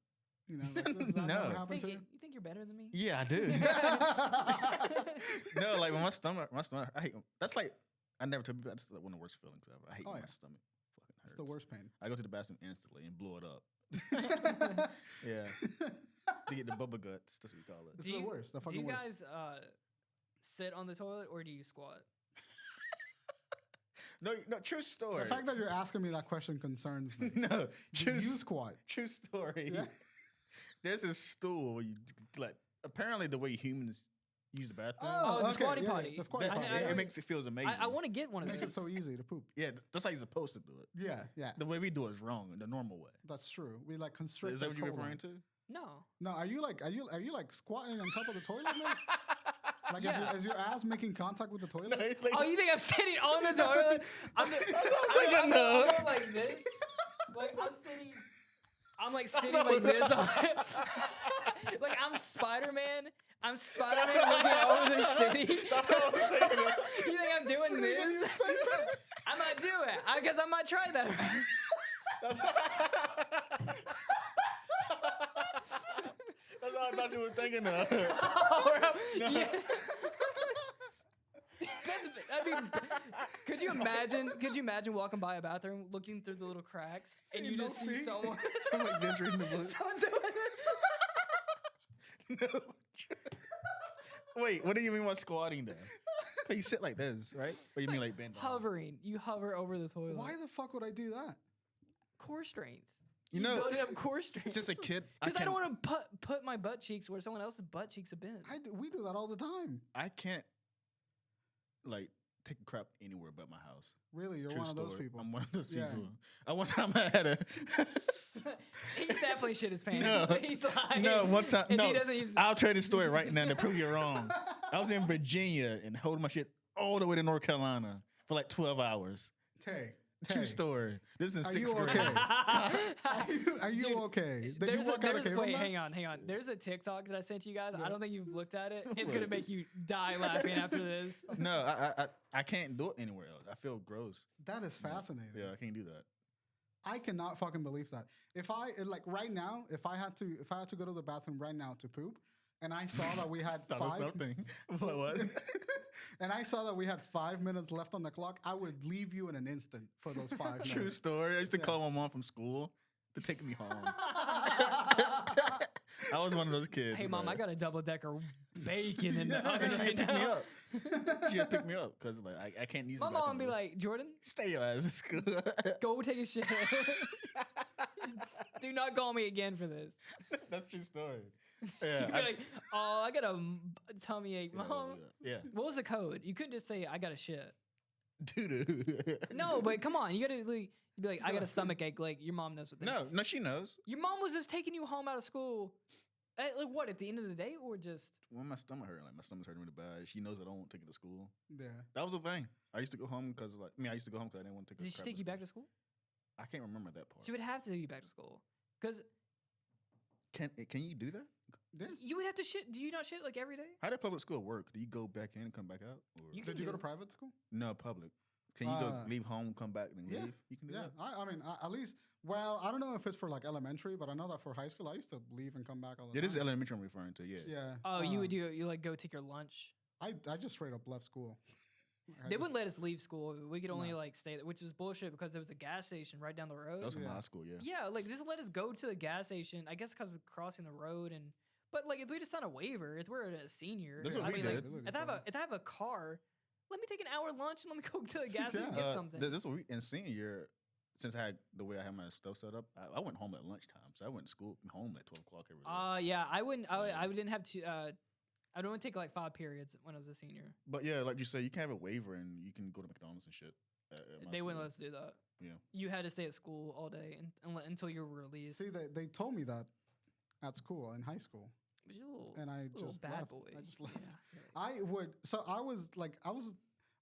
You know, like, does that No. never You happen to you? think you're better than me? Yeah, I do. No, like when my stomach, I hate. That's like I never told people that's like one of the worst feelings ever. I hate Oh, when yeah. my stomach fucking hurts. It's the worst pain. I go to the bathroom instantly and blow it up. Yeah, to get the bubba guts. That's what we call it. It's Do the you- worst. The Do fucking you worst. guys sit on the toilet or do you squat? No, true story. The fact that you're asking me that question concerns me. No, Do true, you squat? true story. Yeah. There's this stool where you like. Apparently, the way humans use the bathroom, Oh, the squatty potty. The squatty that- potty. I- it yeah. makes it feels amazing. I want to get one It of makes those. it so easy to poop. Yeah, that's how you're supposed to do it. Yeah. The way we do it is wrong. The normal way. That's true. We like constrict. Is that the what you're colon. referring to? No. No, are you like squatting on top of the toilet, man? Like Yeah. is your ass making contact with the toilet? No, it's like, Oh, you think I'm standing on the toilet? I'm thinking, going like this. Like I'm like sitting like this on it. Like I'm Spider-Man. I'm Spider-Man looking over the city. That's what I was thinking. You think I'm doing this? I might do it. I guess I might try that. That's all I thought you were thinking of. Yeah. That'd be. Could you imagine? Could you imagine walking by a bathroom, looking through the little cracks, and See you no just see feet? someone? Someone like this reading the book. Someone doing No. Wait, what do you mean by squatting then? You sit like this, right? Or you mean like bend down? hovering. You hover over the toilet. Why the fuck would I do that? Core strength. You know, building up core strength. since a kid, Because I don't want to put my butt cheeks where someone else's butt cheeks have been. We do that all the time. I can't like take a crap anywhere but my house. Really, you're True one of those story. people. I'm one of those Yeah. people. One time I had a. He's definitely shit his pants. No. He's lying. No, one time. If No, he doesn't use. I'll tell you the story right now to prove you wrong. I was in Virginia and holding my shit all the way to North Carolina for like 12 hours. True story. This is in Are sixth you grade. okay? Are you Dude, okay? Did you walk out of cable? wait, hang on. There's a TikTok that I sent you guys. Yeah. I don't think you've looked at it. It's What? gonna make you die laughing after this. No, I can't do it anywhere else. I feel gross. That is fascinating. Yeah, I can't do that. I cannot fucking believe that. If I like right now, if I had to go to the bathroom right now to poop, and I saw that we had Thought of something. What? and I saw that we had 5 minutes left on the clock, I would leave you in an instant for those 5 minutes. True story. I used to Yeah. call my mom from school to take me home. I was one of those kids. Hey mom, like- I got a double decker bacon in the Yeah. oven She right picked me now. up. She had picked me up because like I can't use My the mom bathroom. be like, Jordan, "Stay your ass in school." go take a shit. Do not call me again for this. That's true story. Yeah, You'd be like, oh, I got a tummy ache, yeah, mom. yeah. What was the code? You couldn't just say I got a shit. Doo-doo. No, but come on, you gotta like, be like, I got a stomach ache. Like your mom knows what that is. No, she knows. Your mom was just taking you home out of school. Like what? At the end of the day, or just? When my stomach hurt, like my stomach's hurting really bad. She knows I don't want to take it to school. Yeah. That was the thing. I used to go home because I used to go home because I didn't want to take. Did she take you back to school? I can't remember that part. She would have to take you back to school because Can you do that? Yeah. you would have to shit. Do you not shit like every day? How did public school work? Do you go back in and come back out? Or? You Did can you go do to it. private school? No, public. Can you go Uh, leave home, come back, and then yeah. leave? You can do Yeah. that. I mean, at least, well, I don't know if it's for like elementary, but I know that for high school, I used to leave and come back all the Yeah, time. this is elementary I'm referring to. Yeah. Yeah. Oh, you would do. You like go take your lunch. I just straight up left school. They wouldn't let us leave school. We could only No. like stay, which was bullshit because there was a gas station right down the road. That was from Yeah. high school. Yeah. Yeah, like just let us go to the gas station. I guess because of crossing the road and. But like if we just signed a waiver, if we're a senior, That's Yeah, what I we mean, did. like, if I have a car, let me take an hour lunch and let me go to the gas station and Yeah. get something. This is what we in senior year. Since I had the way I had my stuff set up, I went home at lunchtime. So I went to school home at 12 o'clock every day. Yeah, I wouldn't. Yeah. I didn't have to. I'd only take like 5 periods when I was a senior. But yeah, like you say, you can have a waiver and you can go to McDonald's and shit. At my They wouldn't school. let us do that. Yeah. You had to stay at school all day until you were released. See, they told me that at school, in high school. But you're a little, And I little just bad left. boy. I just left. Yeah. I would. So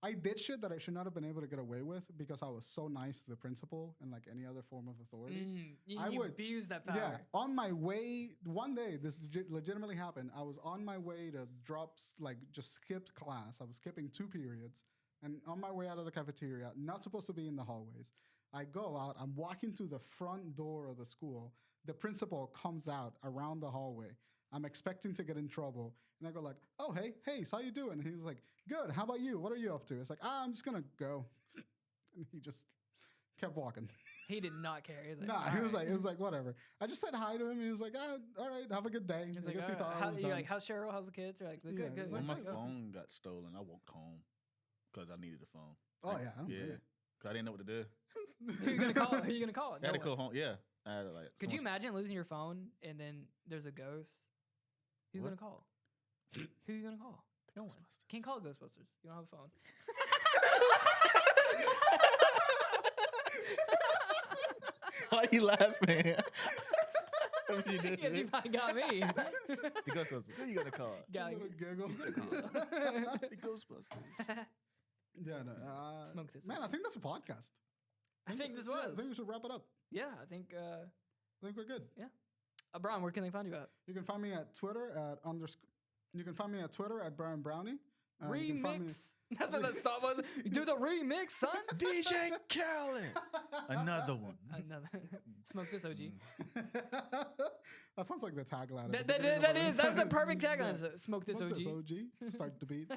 I did shit that I should not have been able to get away with because I was so nice to the principal and like any other form of authority. I you would- abuse that power. Yeah, on my way, one day, this legitimately happened. I was on my way to just skip class. I was skipping 2 periods. And on my way out of the cafeteria, not supposed to be in the hallways, I go out, I'm walking to the front door of the school. The principal comes out around the hallway. I'm expecting to get in trouble. And I go like, oh, hey, so how you doing? And he's like, good, how about you? What are you up to? It's like, I'm just gonna go. And he just kept walking. He did not care. He was like, Nah, "All he was right." like, it was like, whatever. I just said hi to him. And he was like, all right, have a good day. He's I like, guess he thought I how, was you done. like, how's Cheryl? How's the kids? They're like, they're Yeah, good, good. he's When like, my "Oh, phone got stolen, I walked home because I needed a phone. Oh, yeah, I don't blame you. Because I didn't know what to do. Who you gonna call? Who you gonna call? I had to No go one. home. Yeah. I had to, like. Could you someone- imagine losing your phone and then there's a ghost? Who you What? gonna call? Who you gonna call? No one. Ghostbusters. Can't call Ghostbusters. You don't have a phone. Why you laughing? What you did? Because you probably got me. The Ghostbusters. Who you gonna call? Got Little you. giggle. The Ghostbusters. Yeah, no. Smoke this. Man, I think that's a podcast. I think this Yeah, was. I think we should wrap it up. Yeah, I think. I think we're good. Brian, where can they find you at? You can find me at Twitter at You can find me at Twitter at BryanBrowny. You can find me- Remix. That's what that stop was. You do the remix, son. DJ Khaled. Another one. Another. Smoke this, OG. That sounds like the tagline. at That, the that, beginning that of our- is. That's a perfect tagline. Yeah. Smoke this, Smoke OG. Start the beat.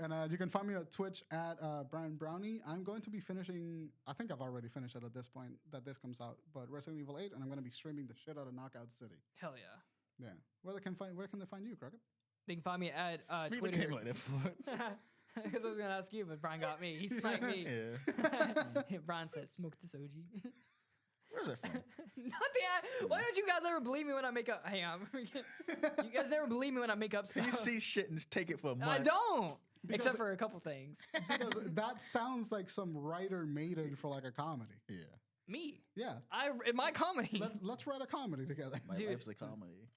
And you can find me at Twitch at BryanBrowny. I'm going to be finishing, I think I've already finished it at this point that this comes out, but Resident Evil 8, and I'm going to be streaming the shit out of Knockout City. Hell yeah. Yeah. Where can they find you, Crockett? They can find me at We Twitter. came like that for. Because I was gonna ask you, but Brian got me. He sniped me. Yeah. Brian said, "Smoke this, OG." Where's that from? Not the. Why don't you guys ever believe me when I make up? Hey, you guys never believe me when I make up stuff. You see shit and just take it for a month. I don't. Except for a couple things. Because that sounds like some writer made it for like a comedy. Yeah. Me. Yeah. In my comedy. Let's write a comedy together. My Dude. life's a comedy.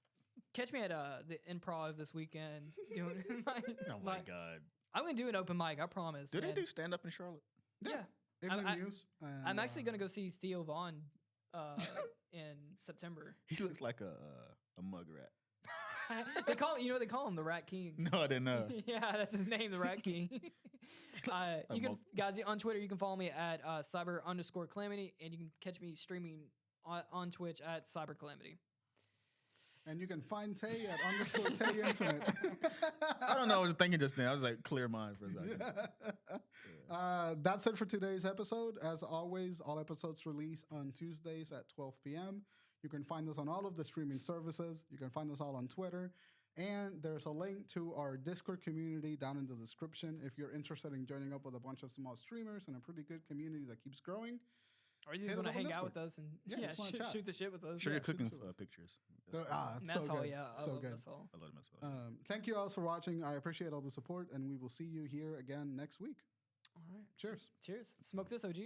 Catch me at the improv this weekend doing Oh my God. I'm gonna do an open mic. I promise. Do they man. do stand up in Charlotte? Yeah. Evening I- News. And, I'm actually gonna go see Theo Vaughn in September. He looks like a mug rat. They call you know what they call him, the Rat King. No, I didn't know. Yeah, that's his name, the Rat King. You can guys on Twitter. You can follow me at cyber_calamity, and you can catch me streaming on Twitch at CyberCalamity. And you can find Tay at _Tay Infinite. I don't know. I was thinking just then. I was like, clear mind for a second. That's it for today's episode. As always, all episodes release on Tuesdays at 12 p.m. You can find us on all of the streaming services. You can find us all on Twitter. And there's a link to our Discord community down in the description if you're interested in joining up with a bunch of small streamers and a pretty good community that keeps growing. Or you just want to hang out with us and shoot the shit with us. Show your shoot cooking the shit. pictures. It's Mess so hall, good. yeah. I So love good. Mess hall. I love the mess hall. Thank you all for watching. I appreciate all the support, and we will see you here again next week. All right. Cheers. Cheers. Smoke this, OG.